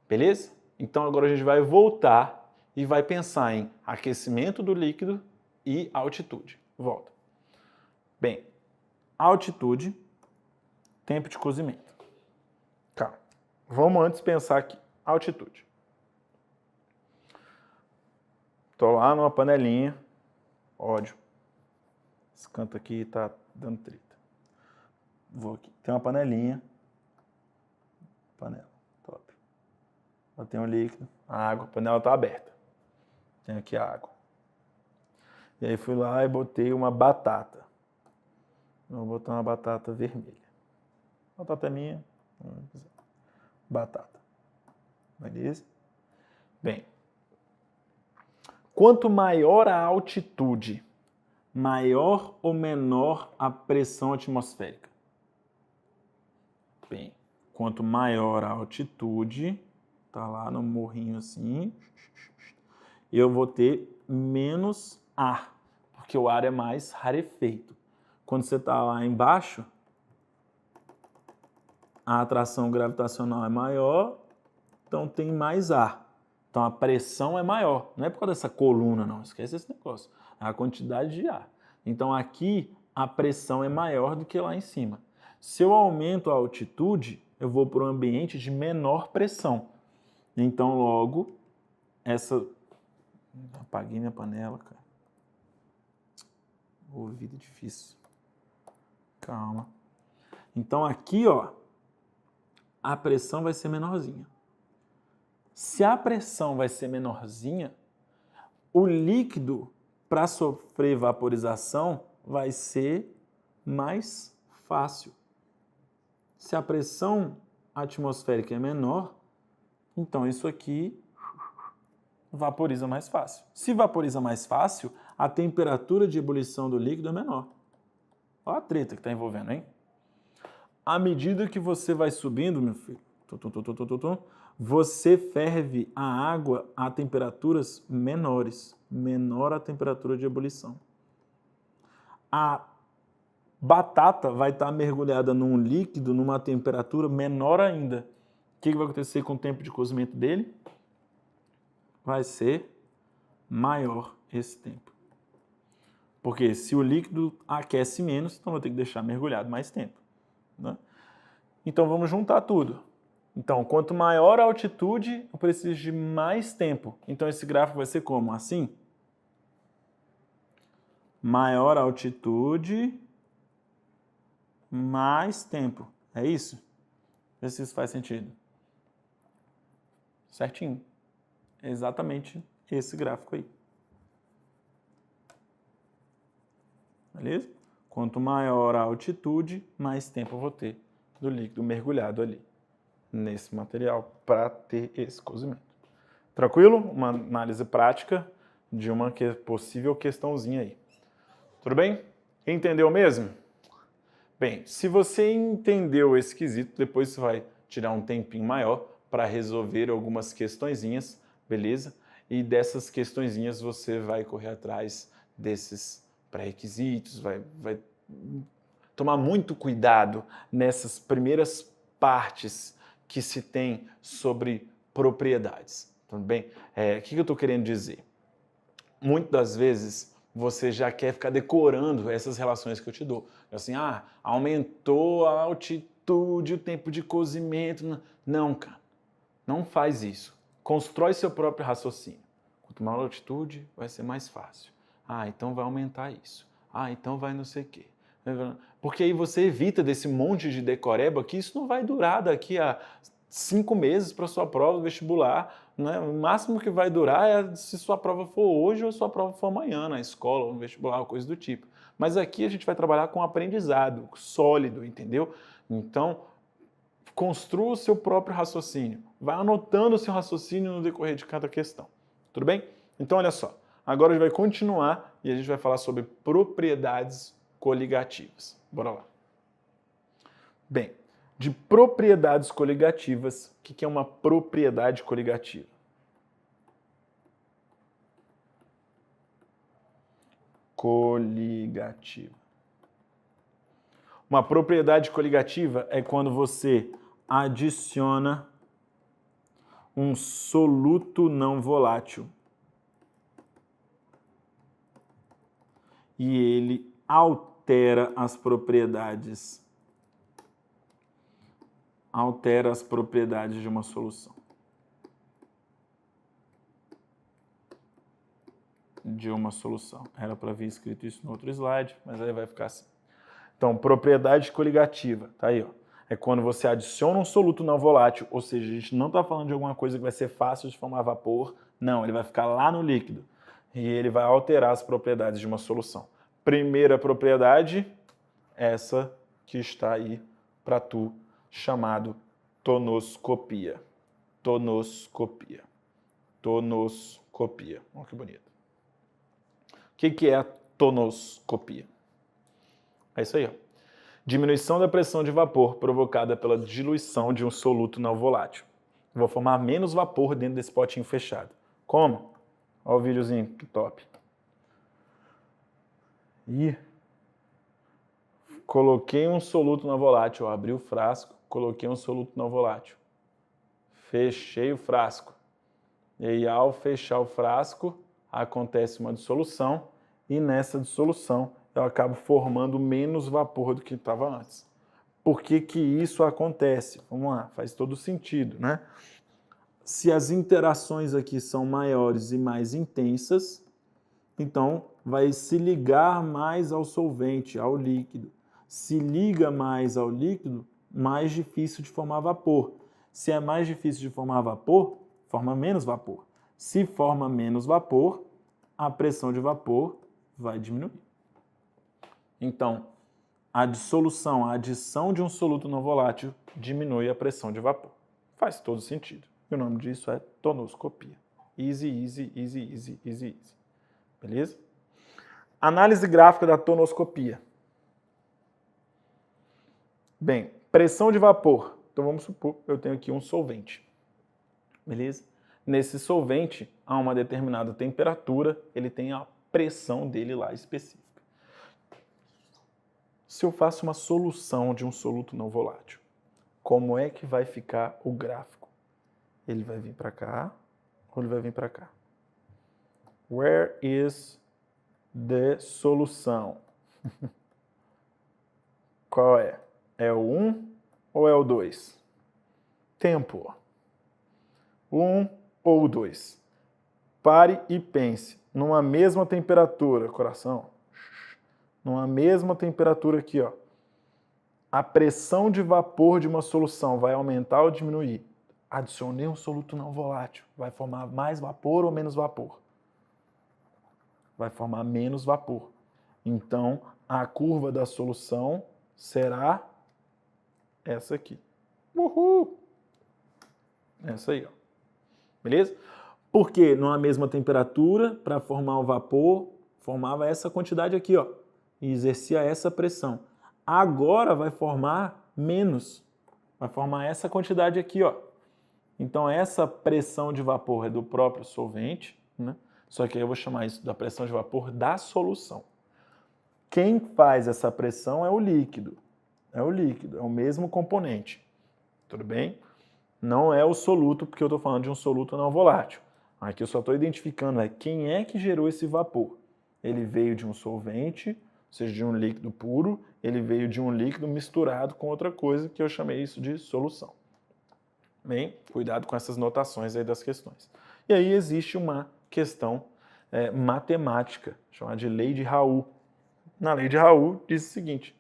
Beleza? Então agora a gente vai voltar e vai pensar em aquecimento do líquido e altitude. Volta. Bem, altitude, tempo de cozimento. Calma. Vamos antes pensar aqui. Altitude. Estou lá numa panelinha. Ódio. Esse canto aqui tá dando treta. Vou aqui. Tem uma panelinha. Panela. Top. Lá tem um líquido. A água. A panela está aberta. Tem aqui a água. E aí fui lá e botei uma batata. Vou botar uma batata vermelha. Batata minha. Batata. Beleza? Bem. Quanto maior a altitude, maior ou menor a pressão atmosférica? Bem, quanto maior a altitude, tá lá no morrinho assim, eu vou ter menos ar, porque o ar é mais rarefeito. Quando você está lá embaixo, a atração gravitacional é maior, então tem mais ar. Então a pressão é maior. Não é por causa dessa coluna, não. Esquece esse negócio. É a quantidade de ar. Então aqui a pressão é maior do que lá em cima. Se eu aumento a altitude, eu vou para um ambiente de menor pressão. Então logo, essa... Apaguei minha panela, cara. Ô, vida difícil. Calma. Então aqui, ó, a pressão vai ser menorzinha. Se a pressão vai ser menorzinha, o líquido, para sofrer vaporização, vai ser mais fácil. Se a pressão atmosférica é menor, então isso aqui vaporiza mais fácil. Se vaporiza mais fácil, a temperatura de ebulição do líquido é menor. Olha a treta que está envolvendo, hein? À medida que você vai subindo, meu filho, você ferve a água a temperaturas menores. Menor a temperatura de ebulição. A batata vai estar mergulhada num líquido numa temperatura menor ainda. O que vai acontecer com o tempo de cozimento dele? Vai ser maior esse tempo. Porque se o líquido aquece menos, então vai ter que deixar mergulhado mais tempo, né? Então vamos juntar tudo. Então, quanto maior a altitude, eu preciso de mais tempo. Então esse gráfico vai ser como? Assim? Maior a altitude, mais tempo. É isso? Vê se isso faz sentido. Certinho. É exatamente esse gráfico aí. Beleza? Quanto maior a altitude, mais tempo eu vou ter do líquido mergulhado ali, nesse material, para ter esse cozimento. Tranquilo? Uma análise prática de uma possível questãozinha aí. Tudo bem? Entendeu mesmo? Bem, se você entendeu esse quesito, depois você vai tirar um tempinho maior para resolver algumas questõezinhas, beleza? E dessas questõezinhas você vai correr atrás desses pré-requisitos, vai tomar muito cuidado nessas primeiras partes que se tem sobre propriedades. Tudo bem? O que eu estou querendo dizer? Muitas das vezes você já quer ficar decorando essas relações que eu te dou. Assim, aumentou a altitude, o tempo de cozimento. Não, cara. Não faz isso. Constrói seu próprio raciocínio. Quanto maior a altitude, vai ser mais fácil. Então vai aumentar isso. Então vai não sei o quê. Porque aí você evita desse monte de decoreba que isso não vai durar daqui a 5 meses para sua prova vestibular. Né? O máximo que vai durar é se sua prova for hoje ou sua prova for amanhã, na escola, ou no vestibular, coisa do tipo. Mas aqui a gente vai trabalhar com aprendizado sólido, entendeu? Então, construa o seu próprio raciocínio. Vai anotando o seu raciocínio no decorrer de cada questão. Tudo bem? Então, olha só. Agora a gente vai continuar e a gente vai falar sobre propriedades coligativas. Bora lá. Bem, de propriedades coligativas, o que é uma propriedade coligativa? Coligativa. Uma propriedade coligativa é quando você adiciona um soluto não volátil e ele altera as propriedades de uma solução. Era para vir escrito isso no outro slide, mas aí vai ficar assim. Então, propriedade coligativa, tá aí, ó. É quando você adiciona um soluto não volátil, ou seja, a gente não está falando de alguma coisa que vai ser fácil de formar vapor, não, ele vai ficar lá no líquido e ele vai alterar as propriedades de uma solução. Primeira propriedade, essa que está aí para tu, chamado tonoscopia. Tonoscopia. Olha que bonito. O que é a tonoscopia? É isso aí, ó. Diminuição da pressão de vapor provocada pela diluição de um soluto não volátil. Vou formar menos vapor dentro desse potinho fechado. Como? Olha o videozinho, que top. Coloquei um soluto não volátil, abri o frasco, coloquei um soluto não volátil. Fechei o frasco. E aí, ao fechar o frasco, acontece uma dissolução e nessa dissolução eu acabo formando menos vapor do que estava antes. Por que que isso acontece? Vamos lá, faz todo sentido, né? Se as interações aqui são maiores e mais intensas, então vai se ligar mais ao solvente, ao líquido. Se liga mais ao líquido, mais difícil de formar vapor. Se é mais difícil de formar vapor, forma menos vapor. Se forma menos vapor, a pressão de vapor vai diminuir. Então, a dissolução, a adição de um soluto não volátil diminui a pressão de vapor. Faz todo sentido. E o nome disso é tonoscopia. Easy, easy, easy, easy, easy, easy. Beleza? Análise gráfica da tonoscopia. Bem, pressão de vapor. Então vamos supor que eu tenho aqui um solvente. Beleza? Nesse solvente, a uma determinada temperatura, ele tem a pressão dele lá específica. Se eu faço uma solução de um soluto não volátil, como é que vai ficar o gráfico? Ele vai vir para cá ou ele vai vir para cá? Where is the solução? Qual é? É o 1 ou é o 2? Tempo. 1 ou 2? Pare e pense. Numa mesma temperatura, coração. Numa mesma temperatura aqui, ó. A pressão de vapor de uma solução vai aumentar ou diminuir? Adicionei um soluto não volátil. Vai formar mais vapor ou menos vapor? Vai formar menos vapor. Então, a curva da solução será essa aqui. Uhul! Essa aí, ó. Beleza? Porque numa mesma temperatura, para formar o vapor, formava essa quantidade aqui, ó. E exercia essa pressão. Agora vai formar menos. Vai formar essa quantidade aqui, ó. Então, essa pressão de vapor é do próprio solvente, né? Só que aí eu vou chamar isso da pressão de vapor da solução. Quem faz essa pressão é o líquido. É o líquido, é o mesmo componente. Tudo bem? Não é o soluto, porque eu estou falando de um soluto não volátil. Aqui eu só estou identificando quem é que gerou esse vapor. Ele veio de um solvente, ou seja, de um líquido puro, ele veio de um líquido misturado com outra coisa, que eu chamei isso de solução. Bem, cuidado com essas notações aí das questões. E aí existe uma questão matemática, chamada de lei de Raoult. Na lei de Raoult diz o seguinte,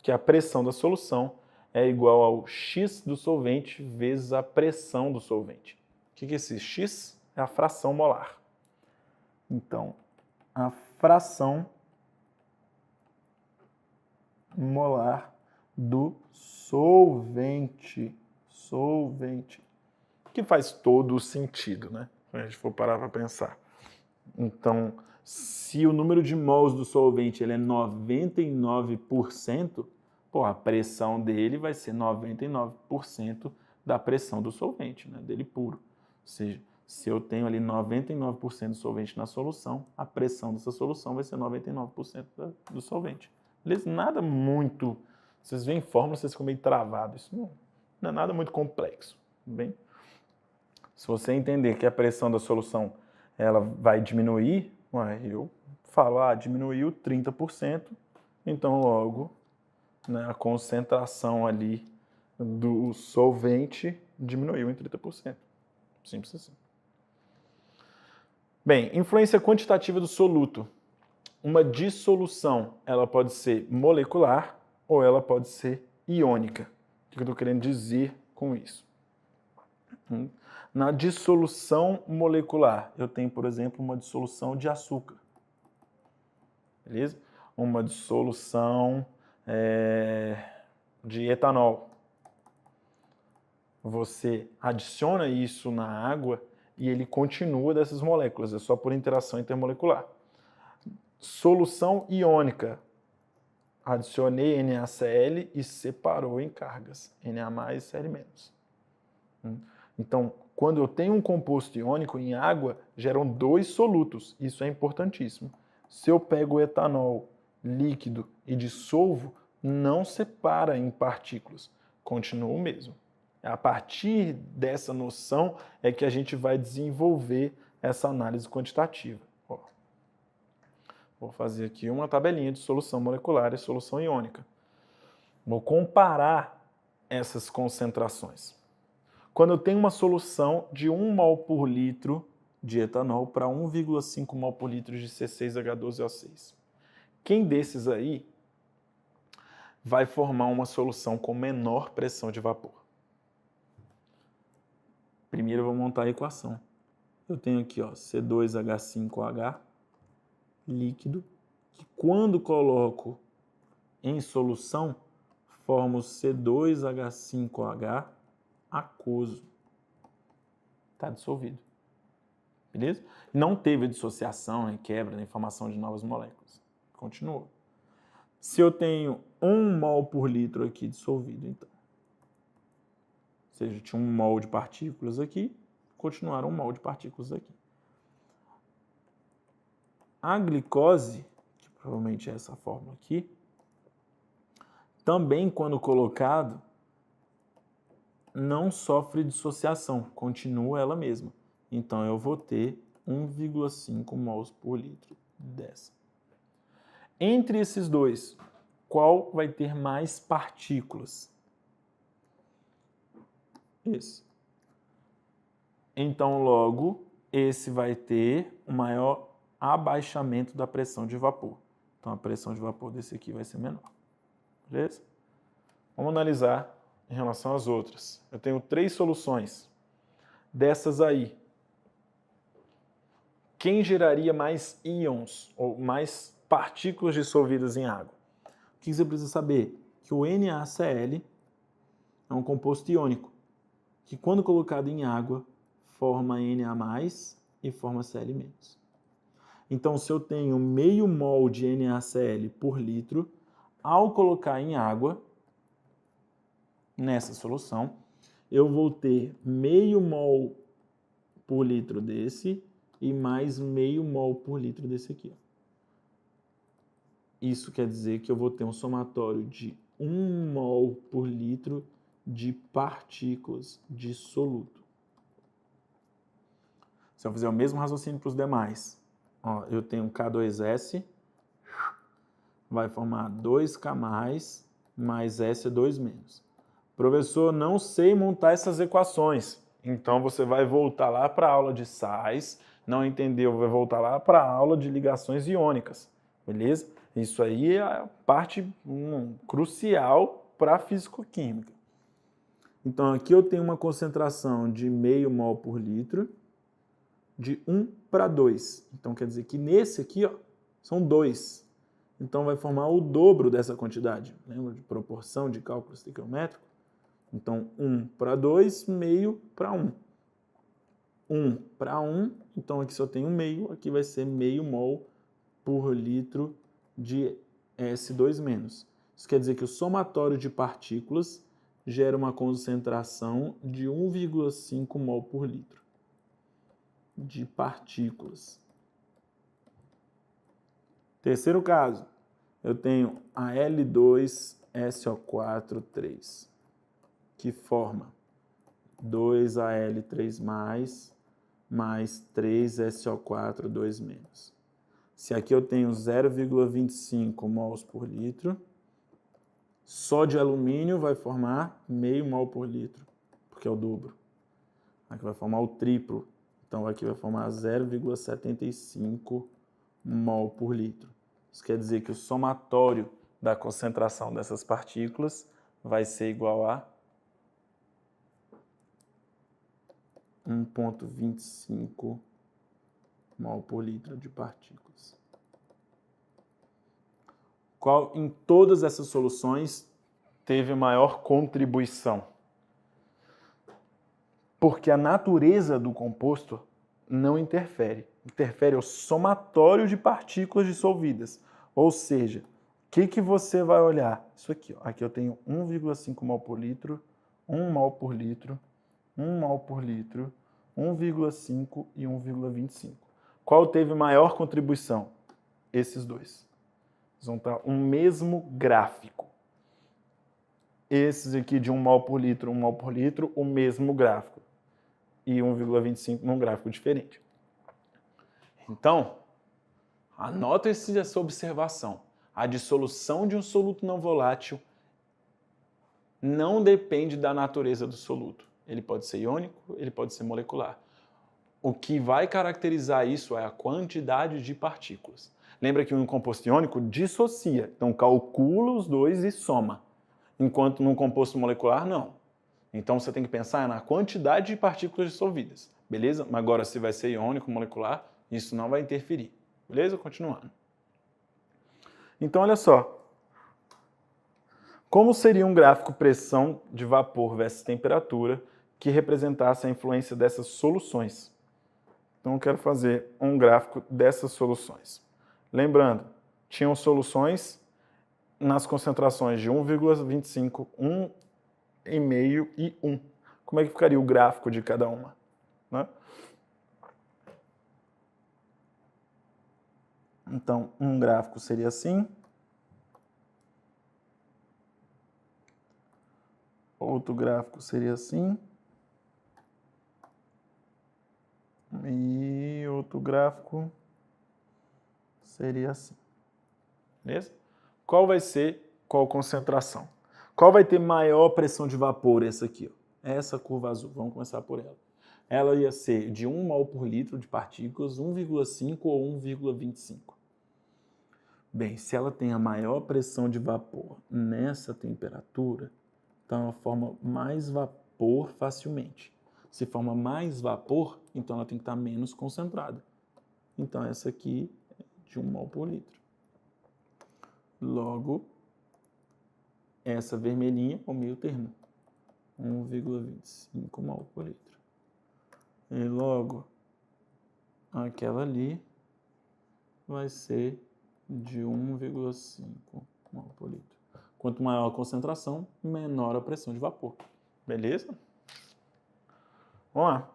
que a pressão da solução é igual ao X do solvente vezes a pressão do solvente. O que é esse X? É a fração molar. Então, a fração molar do solvente. Que faz todo o sentido, né? Se a gente for parar para pensar. Então, se o número de mols do solvente ele é 99%, a pressão dele vai ser 99% da pressão do solvente, né? Dele puro. Ou seja, se eu tenho ali 99% do solvente na solução, a pressão dessa solução vai ser 99% do solvente. Beleza? Nada muito... Vocês veem fórmula, vocês ficam meio travados. Isso não é nada muito complexo. Bem? Se você entender que a pressão da solução ela vai diminuir, eu falo, diminuiu 30%, então logo, né, a concentração ali do solvente diminuiu em 30%. Simples assim. Bem, influência quantitativa do soluto. Uma dissolução, ela pode ser molecular ou ela pode ser iônica. O que eu estou querendo dizer com isso? Na dissolução molecular, eu tenho, por exemplo, uma dissolução de açúcar. Beleza? Uma dissolução de etanol. Você adiciona isso na água e ele continua dessas moléculas, é só por interação intermolecular. Solução iônica. Adicionei NaCl e separou em cargas, Na+, Cl-. Então, quando eu tenho um composto iônico em água, geram 2 solutos. Isso é importantíssimo. Se eu pego o etanol líquido e dissolvo, não separa em partículas. Continua o mesmo. A partir dessa noção é que a gente vai desenvolver essa análise quantitativa. Vou fazer aqui uma tabelinha de solução molecular e solução iônica. Vou comparar essas concentrações. Quando eu tenho uma solução de 1 mol por litro de etanol para 1,5 mol por litro de C6H12O6. Quem desses aí vai formar uma solução com menor pressão de vapor? Primeiro eu vou montar a equação. Eu tenho aqui C2H5OH líquido, que quando coloco em solução, formo C2H5OH aquoso. Está dissolvido. Beleza? Não teve dissociação, quebra, nem formação de novas moléculas. Continua. Se eu tenho 1 mol por litro aqui dissolvido, então. Ou seja, tinha 1 mol de partículas aqui, continuaram 1 mol de partículas aqui. A glicose, que provavelmente é essa fórmula aqui, também quando colocado, não sofre dissociação, continua ela mesma. Então eu vou ter 1,5 mols por litro dessa. Entre esses dois, qual vai ter mais partículas? Esse. Então logo, esse vai ter o maior abaixamento da pressão de vapor. Então a pressão de vapor desse aqui vai ser menor. Beleza? Vamos analisar em relação às outras. Eu tenho 3 soluções. Dessas aí, quem geraria mais íons ou mais partículas dissolvidas em água? O que você precisa saber? Que o NaCl é um composto iônico, que quando colocado em água, forma Na+, e forma Cl-. Então, se eu tenho meio mol de NaCl por litro, ao colocar em água, nessa solução, eu vou ter meio mol por litro desse e mais meio mol por litro desse aqui. isso quer dizer que eu vou ter um somatório de 1 mol por litro de partículas de soluto. Se eu fizer o mesmo raciocínio para os demais, ó, eu tenho K2S, vai formar 2K+, mais S é 2-. Professor, não sei montar essas equações. Então você vai voltar lá para a aula de sais, não entendeu, vai voltar lá para a aula de ligações iônicas, beleza? Isso aí é a parte crucial para a físico-química. Então aqui eu tenho uma concentração de meio mol por litro, de 1 para 2. Então quer dizer que nesse aqui, ó, são 2. Então vai formar o dobro dessa quantidade. Lembra de proporção de cálculo estequiométrico? Então 1 para 2, meio para 1. 1 para 1, então aqui só tem um meio, aqui vai ser meio mol por litro de S2-. Isso quer dizer que o somatório de partículas gera uma concentração de 1,5 mol por litro de partículas. Terceiro caso, eu tenho a L2SO4, que forma 2Al3+, mais 3SO4, 2-. Se aqui eu tenho 0,25 mols por litro, só de alumínio vai formar meio mol por litro, porque é o dobro. Aqui vai formar o triplo, então aqui vai formar 0,75 mol por litro. Isso quer dizer que o somatório da concentração dessas partículas vai ser igual a 1,25 mol por litro de partículas. Qual em todas essas soluções teve maior contribuição? Porque a natureza do composto não interfere. Interfere o somatório de partículas dissolvidas. Ou seja, o que você vai olhar? Isso aqui, ó. Aqui eu tenho 1,5 mol por litro, 1 mol por litro, 1 mol por litro, 1,5 e 1,25. Qual teve maior contribuição? Esses dois. Eles vão estar um mesmo gráfico. Esses aqui de 1 mol por litro, 1 mol por litro, o mesmo gráfico. E 1,25 num gráfico diferente. Então, anota essa observação. A dissolução de um soluto não volátil não depende da natureza do soluto. Ele pode ser iônico, ele pode ser molecular. O que vai caracterizar isso é a quantidade de partículas. Lembra que um composto iônico dissocia, então calcula os dois e soma. Enquanto num composto molecular, não. Então você tem que pensar na quantidade de partículas dissolvidas, beleza? Mas agora se vai ser iônico, molecular, isso não vai interferir, beleza? Continuando. Então olha só. Como seria um gráfico pressão de vapor versus temperatura que representasse a influência dessas soluções? Então eu quero fazer um gráfico dessas soluções. Lembrando, tinham soluções nas concentrações de 1,25, 1,5 e 1. Como é que ficaria o gráfico de cada uma? Né? Então, um gráfico seria assim. Outro gráfico seria assim. E outro gráfico seria assim. Beleza? Qual vai ser qual concentração? Qual vai ter maior pressão de vapor? Essa aqui, ó. Essa curva azul. Vamos começar por ela. Ela ia ser de 1 mol por litro de partículas, 1,5 ou 1,25. Bem, se ela tem a maior pressão de vapor nessa temperatura, então ela forma mais vapor facilmente. Se forma mais vapor, então ela tem que estar menos concentrada. Então essa aqui é de 1 mol por litro. Logo, essa vermelhinha é o meio termo, 1,25 mol por litro. E logo, aquela ali vai ser de 1,5 mol por litro. Quanto maior a concentração, menor a pressão de vapor. Beleza? Vamos lá.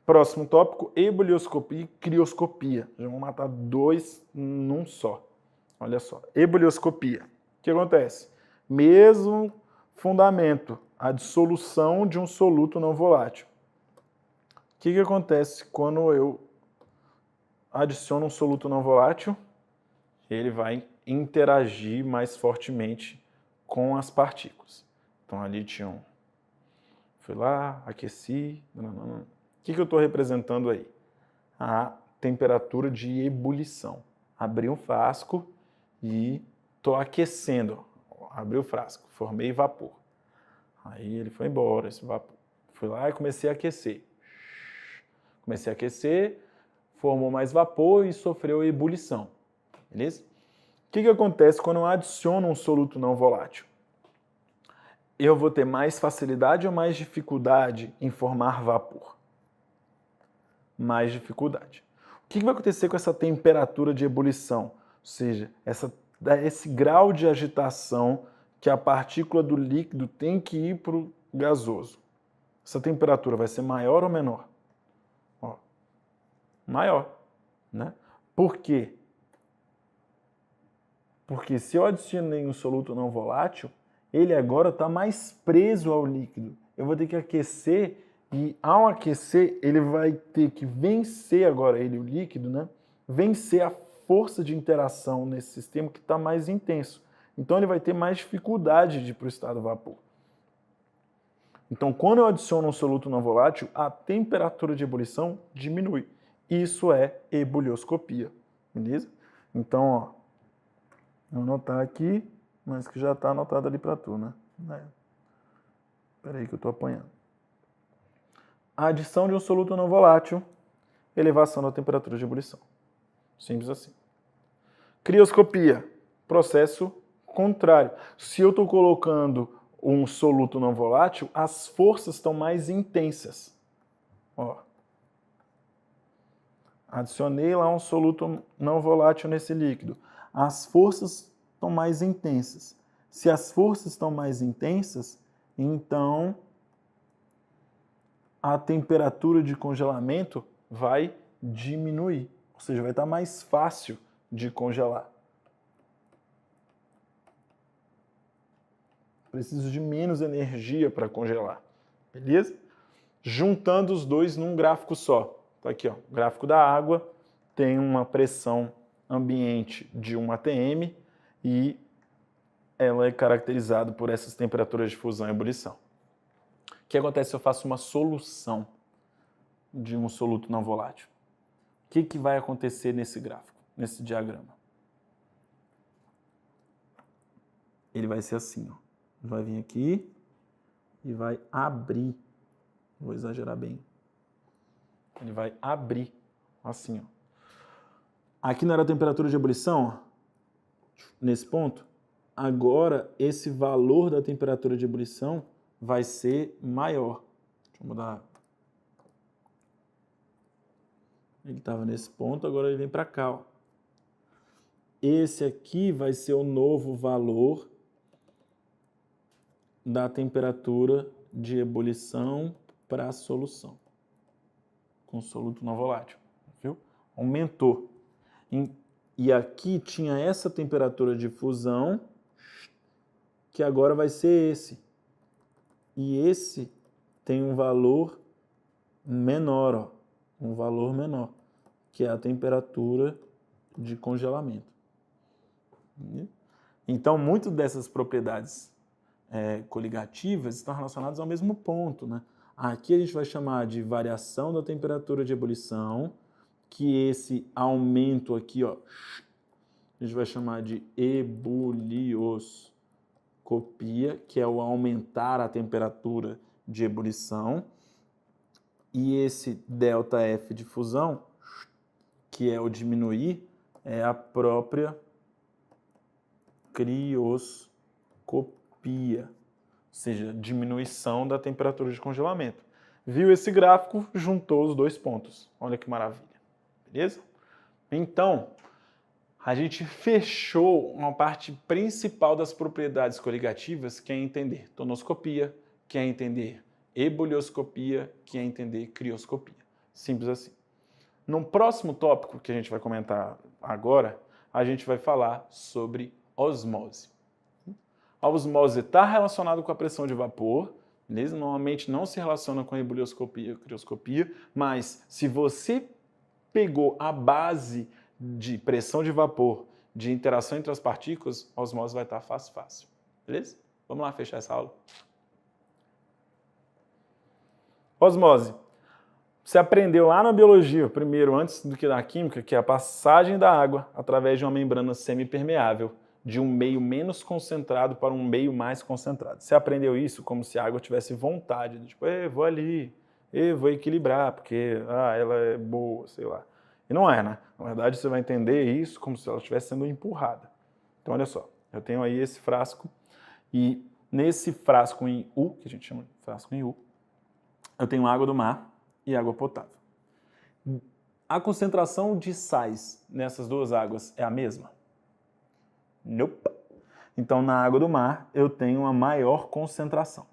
Próximo tópico, ebulioscopia e crioscopia. Já vamos matar dois num só. Olha só, ebulioscopia. O que acontece? Mesmo fundamento, a dissolução de um soluto não volátil. O que acontece quando eu adiciono um soluto não volátil? Ele vai interagir mais fortemente com as partículas. Então ali tinha um... Fui lá, aqueci... O que eu estou representando aí? A temperatura de ebulição. Abri um frasco e estou aquecendo. Abri o frasco, formei vapor. Aí ele foi embora, esse vapor. Fui lá e comecei a aquecer. Comecei a aquecer, formou mais vapor e sofreu ebulição. Beleza? O que acontece quando eu adiciono um soluto não volátil? Eu vou ter mais facilidade ou mais dificuldade em formar vapor? Mais dificuldade. O que vai acontecer com essa temperatura de ebulição? Ou seja, esse grau de agitação que a partícula do líquido tem que ir para o gasoso. Essa temperatura vai ser maior ou menor? Ó, maior, né? Por quê? Porque se eu adicionei um soluto não volátil, ele agora está mais preso ao líquido. Eu vou ter que aquecer e, ao aquecer, ele vai ter que vencer agora, o líquido, né? Vencer a força de interação nesse sistema que está mais intenso. Então ele vai ter mais dificuldade de ir para o estado vapor. Então, quando eu adiciono um soluto não volátil, a temperatura de ebulição diminui. Isso é ebulioscopia, beleza? Então, ó, vou anotar aqui, mas que já está anotado ali para tu, né? Espera aí que eu estou apanhando. A adição de um soluto não volátil, elevação da temperatura de ebulição. Simples assim. Crioscopia, processo contrário. Se eu estou colocando um soluto não volátil, as forças estão mais intensas. Ó. Adicionei lá um soluto não volátil nesse líquido. As forças estão mais intensas. Se as forças estão mais intensas, então a temperatura de congelamento vai diminuir. Ou seja, vai estar mais fácil de congelar. Preciso de menos energia para congelar. Beleza? Juntando os dois num gráfico só. Tá aqui, ó. O gráfico da água tem uma pressão ambiente de 1 atm e ela é caracterizada por essas temperaturas de fusão e ebulição. O que acontece se eu faço uma solução de um soluto não volátil? O que vai acontecer nesse gráfico, nesse diagrama? Ele vai ser assim, ó. Vai vir aqui e vai abrir. Vou exagerar bem. Ele vai abrir, assim, ó. Aqui não era a temperatura de ebulição, ó, nesse ponto. Agora, esse valor da temperatura de ebulição vai ser maior. Deixa eu mudar. Ele estava nesse ponto, agora ele vem para cá, ó. Esse aqui vai ser o novo valor da temperatura de ebulição para a solução, com soluto não volátil, viu? Aumentou. E aqui tinha essa temperatura de fusão, que agora vai ser esse. E esse tem um valor menor, ó, um valor menor, que é a temperatura de congelamento. Então, muitas dessas propriedades coligativas estão relacionadas ao mesmo ponto, né? Aqui a gente vai chamar de variação da temperatura de ebulição, que esse aumento aqui, ó, a gente vai chamar de ebulioscopia, que é o aumentar a temperatura de ebulição, e esse ΔF de fusão, que é o diminuir, é a própria crioscopia, ou seja, diminuição da temperatura de congelamento. Viu esse gráfico? Juntou os dois pontos. Olha que maravilha. Beleza? Então, a gente fechou uma parte principal das propriedades coligativas, que é entender tonoscopia, que é entender ebulioscopia, que é entender crioscopia. Simples assim. No próximo tópico que a gente vai comentar agora, a gente vai falar sobre osmose. A osmose está relacionada com a pressão de vapor, beleza? Normalmente não se relaciona com a ebulioscopia e crioscopia, mas se você pegou a base de pressão de vapor, de interação entre as partículas, a osmose vai estar fácil, beleza? Vamos lá fechar essa aula. Osmose. Você aprendeu lá na biologia, primeiro, antes do que na química, que é a passagem da água através de uma membrana semipermeável, de um meio menos concentrado para um meio mais concentrado. Você aprendeu isso como se a água tivesse vontade, tipo, vou ali, vou equilibrar, porque ela é boa, sei lá. E não é, né? Na verdade, você vai entender isso como se ela estivesse sendo empurrada. Então, olha só, eu tenho aí esse frasco, e nesse frasco em U, que a gente chama de frasco em U, eu tenho água do mar e água potável. A concentração de sais nessas duas águas é a mesma? Nope. Então, na água do mar, eu tenho uma maior concentração.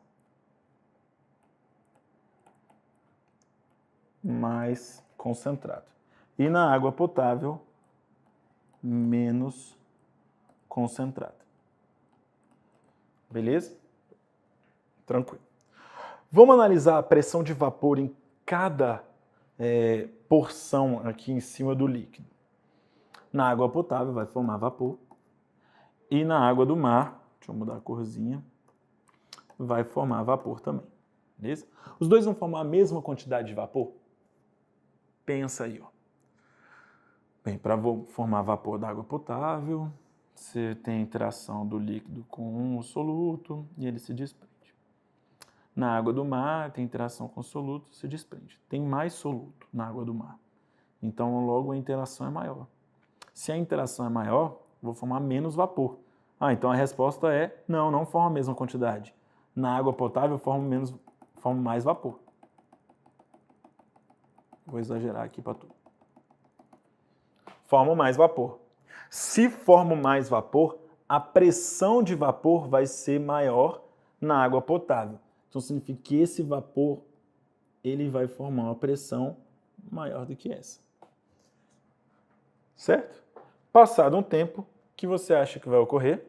Mais concentrado. E na água potável, menos concentrado. Beleza? Tranquilo. Vamos analisar a pressão de vapor em cada porção aqui em cima do líquido. Na água potável vai formar vapor. E na água do mar, deixa eu mudar a corzinha, vai formar vapor também. Beleza? Os dois vão formar a mesma quantidade de vapor? Pensa aí, ó. Bem, para formar vapor da água potável, você tem a interação do líquido com o soluto e ele se desprende. Na água do mar, tem interação com o soluto, se desprende. Tem mais soluto na água do mar. Então, logo, a interação é maior. Se a interação é maior, vou formar menos vapor. Então a resposta é não forma a mesma quantidade. Na água potável, forma mais vapor. Vou exagerar aqui para tudo. Formo mais vapor. Se formo mais vapor, a pressão de vapor vai ser maior na água potável. Então significa que esse vapor ele vai formar uma pressão maior do que essa. Certo? Passado um tempo, o que você acha que vai ocorrer?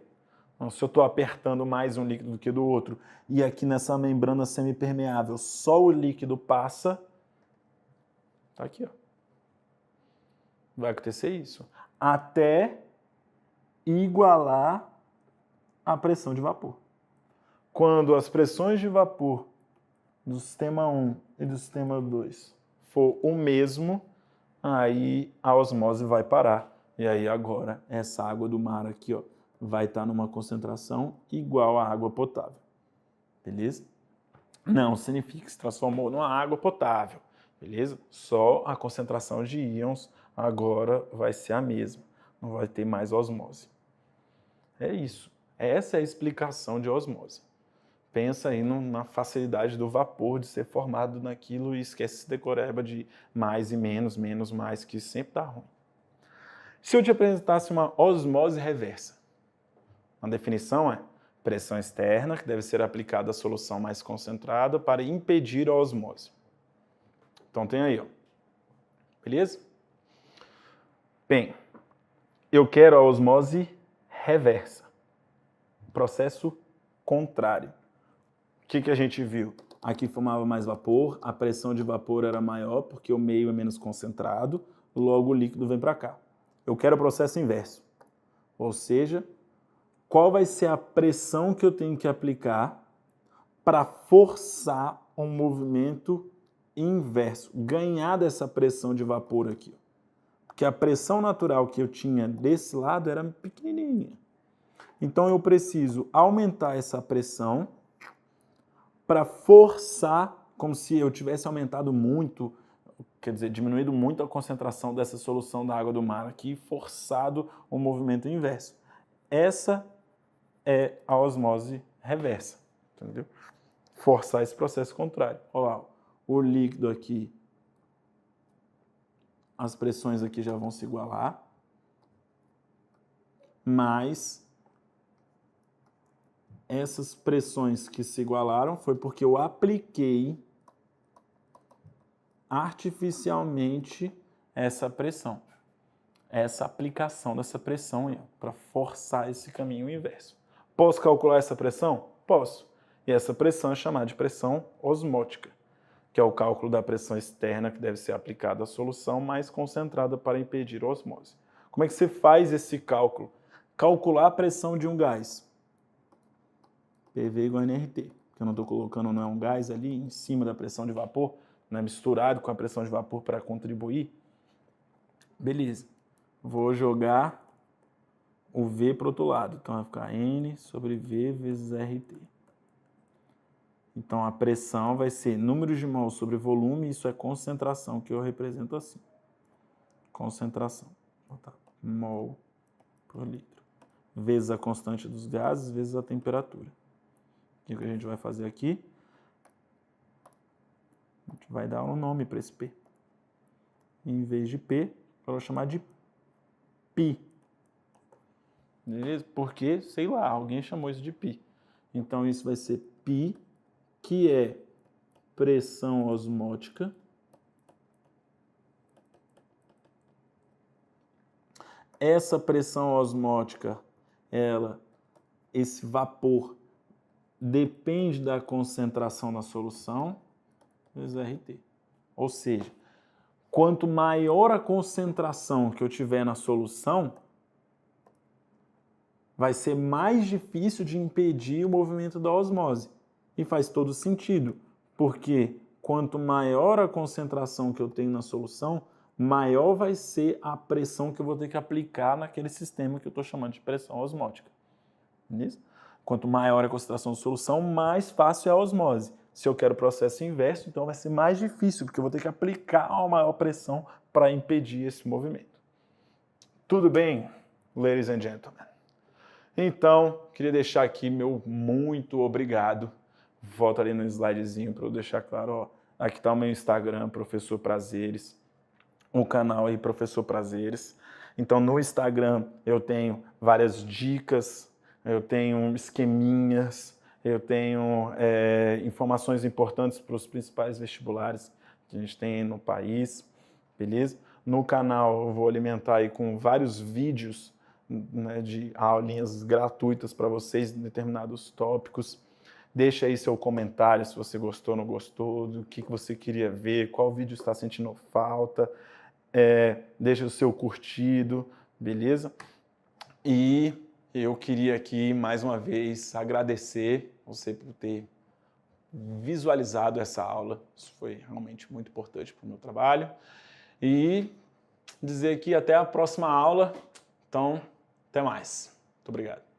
Então, se eu estou apertando mais um líquido do que do outro, e aqui nessa membrana semipermeável só o líquido passa, tá aqui, ó. Vai acontecer isso. Até igualar a pressão de vapor. Quando as pressões de vapor do sistema 1 e do sistema 2 for o mesmo, aí a osmose vai parar. E aí agora essa água do mar aqui, ó, vai estar numa concentração igual à água potável. Beleza? Não significa que se transformou numa água potável. Beleza? Só a concentração de íons agora vai ser a mesma. Não vai ter mais osmose. É isso. Essa é a explicação de osmose. Pensa aí na facilidade do vapor de ser formado naquilo e esquece esse decoreba de mais e menos, menos, mais, que sempre dá ruim. Se eu te apresentasse uma osmose reversa, a definição é pressão externa que deve ser aplicada à solução mais concentrada para impedir a osmose. Então tem aí, ó. Beleza? Bem, eu quero a osmose reversa. Processo contrário. O que a gente viu? Aqui formava mais vapor, a pressão de vapor era maior porque o meio é menos concentrado, logo o líquido vem para cá. Eu quero o processo inverso. Ou seja, qual vai ser a pressão que eu tenho que aplicar para forçar um movimento inverso, ganhar dessa pressão de vapor aqui. Porque a pressão natural que eu tinha desse lado era pequenininha. Então eu preciso aumentar essa pressão para forçar, como se eu tivesse aumentado muito, quer dizer, diminuído muito a concentração dessa solução da água do mar aqui, forçado o movimento inverso. Essa é a osmose reversa, entendeu? Forçar esse processo contrário. Olha lá, o líquido aqui, as pressões aqui já vão se igualar, mas essas pressões que se igualaram foi porque eu apliquei artificialmente essa pressão. essa aplicação dessa pressão aí, para forçar esse caminho inverso. Posso calcular essa pressão? Posso. E essa pressão é chamada de pressão osmótica, que é o cálculo da pressão externa que deve ser aplicada à solução mais concentrada para impedir a osmose. Como é que você faz esse cálculo? Calcular a pressão de um gás. PV igual a nRT, que eu não estou colocando não é um gás ali em cima da pressão de vapor, não é misturado com a pressão de vapor para contribuir. Beleza. Vou jogar o V para o outro lado. Então vai ficar N sobre V vezes RT. Então a pressão vai ser número de mol sobre volume, isso é concentração, que eu represento assim. Concentração. Vou botar mol por litro. Vezes a constante dos gases, vezes a temperatura. O que a gente vai fazer aqui? A gente vai dar um nome para esse P. Em vez de P, eu vou chamar de Pi. Beleza? Porque, sei lá, alguém chamou isso de Pi. Então isso vai ser Pi, que é pressão osmótica. Essa pressão osmótica, esse vapor, depende da concentração da solução, vezes RT. Ou seja, quanto maior a concentração que eu tiver na solução, vai ser mais difícil de impedir o movimento da osmose. E faz todo sentido, porque quanto maior a concentração que eu tenho na solução, maior vai ser a pressão que eu vou ter que aplicar naquele sistema que eu estou chamando de pressão osmótica. Beleza? Quanto maior a concentração de solução, mais fácil é a osmose. Se eu quero o processo inverso, então vai ser mais difícil, porque eu vou ter que aplicar uma maior pressão para impedir esse movimento. Tudo bem, ladies and gentlemen? Então, queria deixar aqui meu muito obrigado. Volto ali no slidezinho para eu deixar claro, ó, aqui está o meu Instagram, Professor Prazeres, o canal aí, Professor Prazeres. Então, no Instagram eu tenho várias dicas, eu tenho esqueminhas, eu tenho informações importantes para os principais vestibulares que a gente tem no país, beleza? No canal eu vou alimentar aí com vários vídeos, né, de aulinhas gratuitas para vocês em determinados tópicos. Deixa aí seu comentário se você gostou ou não gostou, do que você queria ver, qual vídeo está sentindo falta. Deixa o seu curtido, beleza? E eu queria aqui, mais uma vez, agradecer você por ter visualizado essa aula. Isso foi realmente muito importante para o meu trabalho. E dizer que até a próxima aula. Então, até mais. Muito obrigado.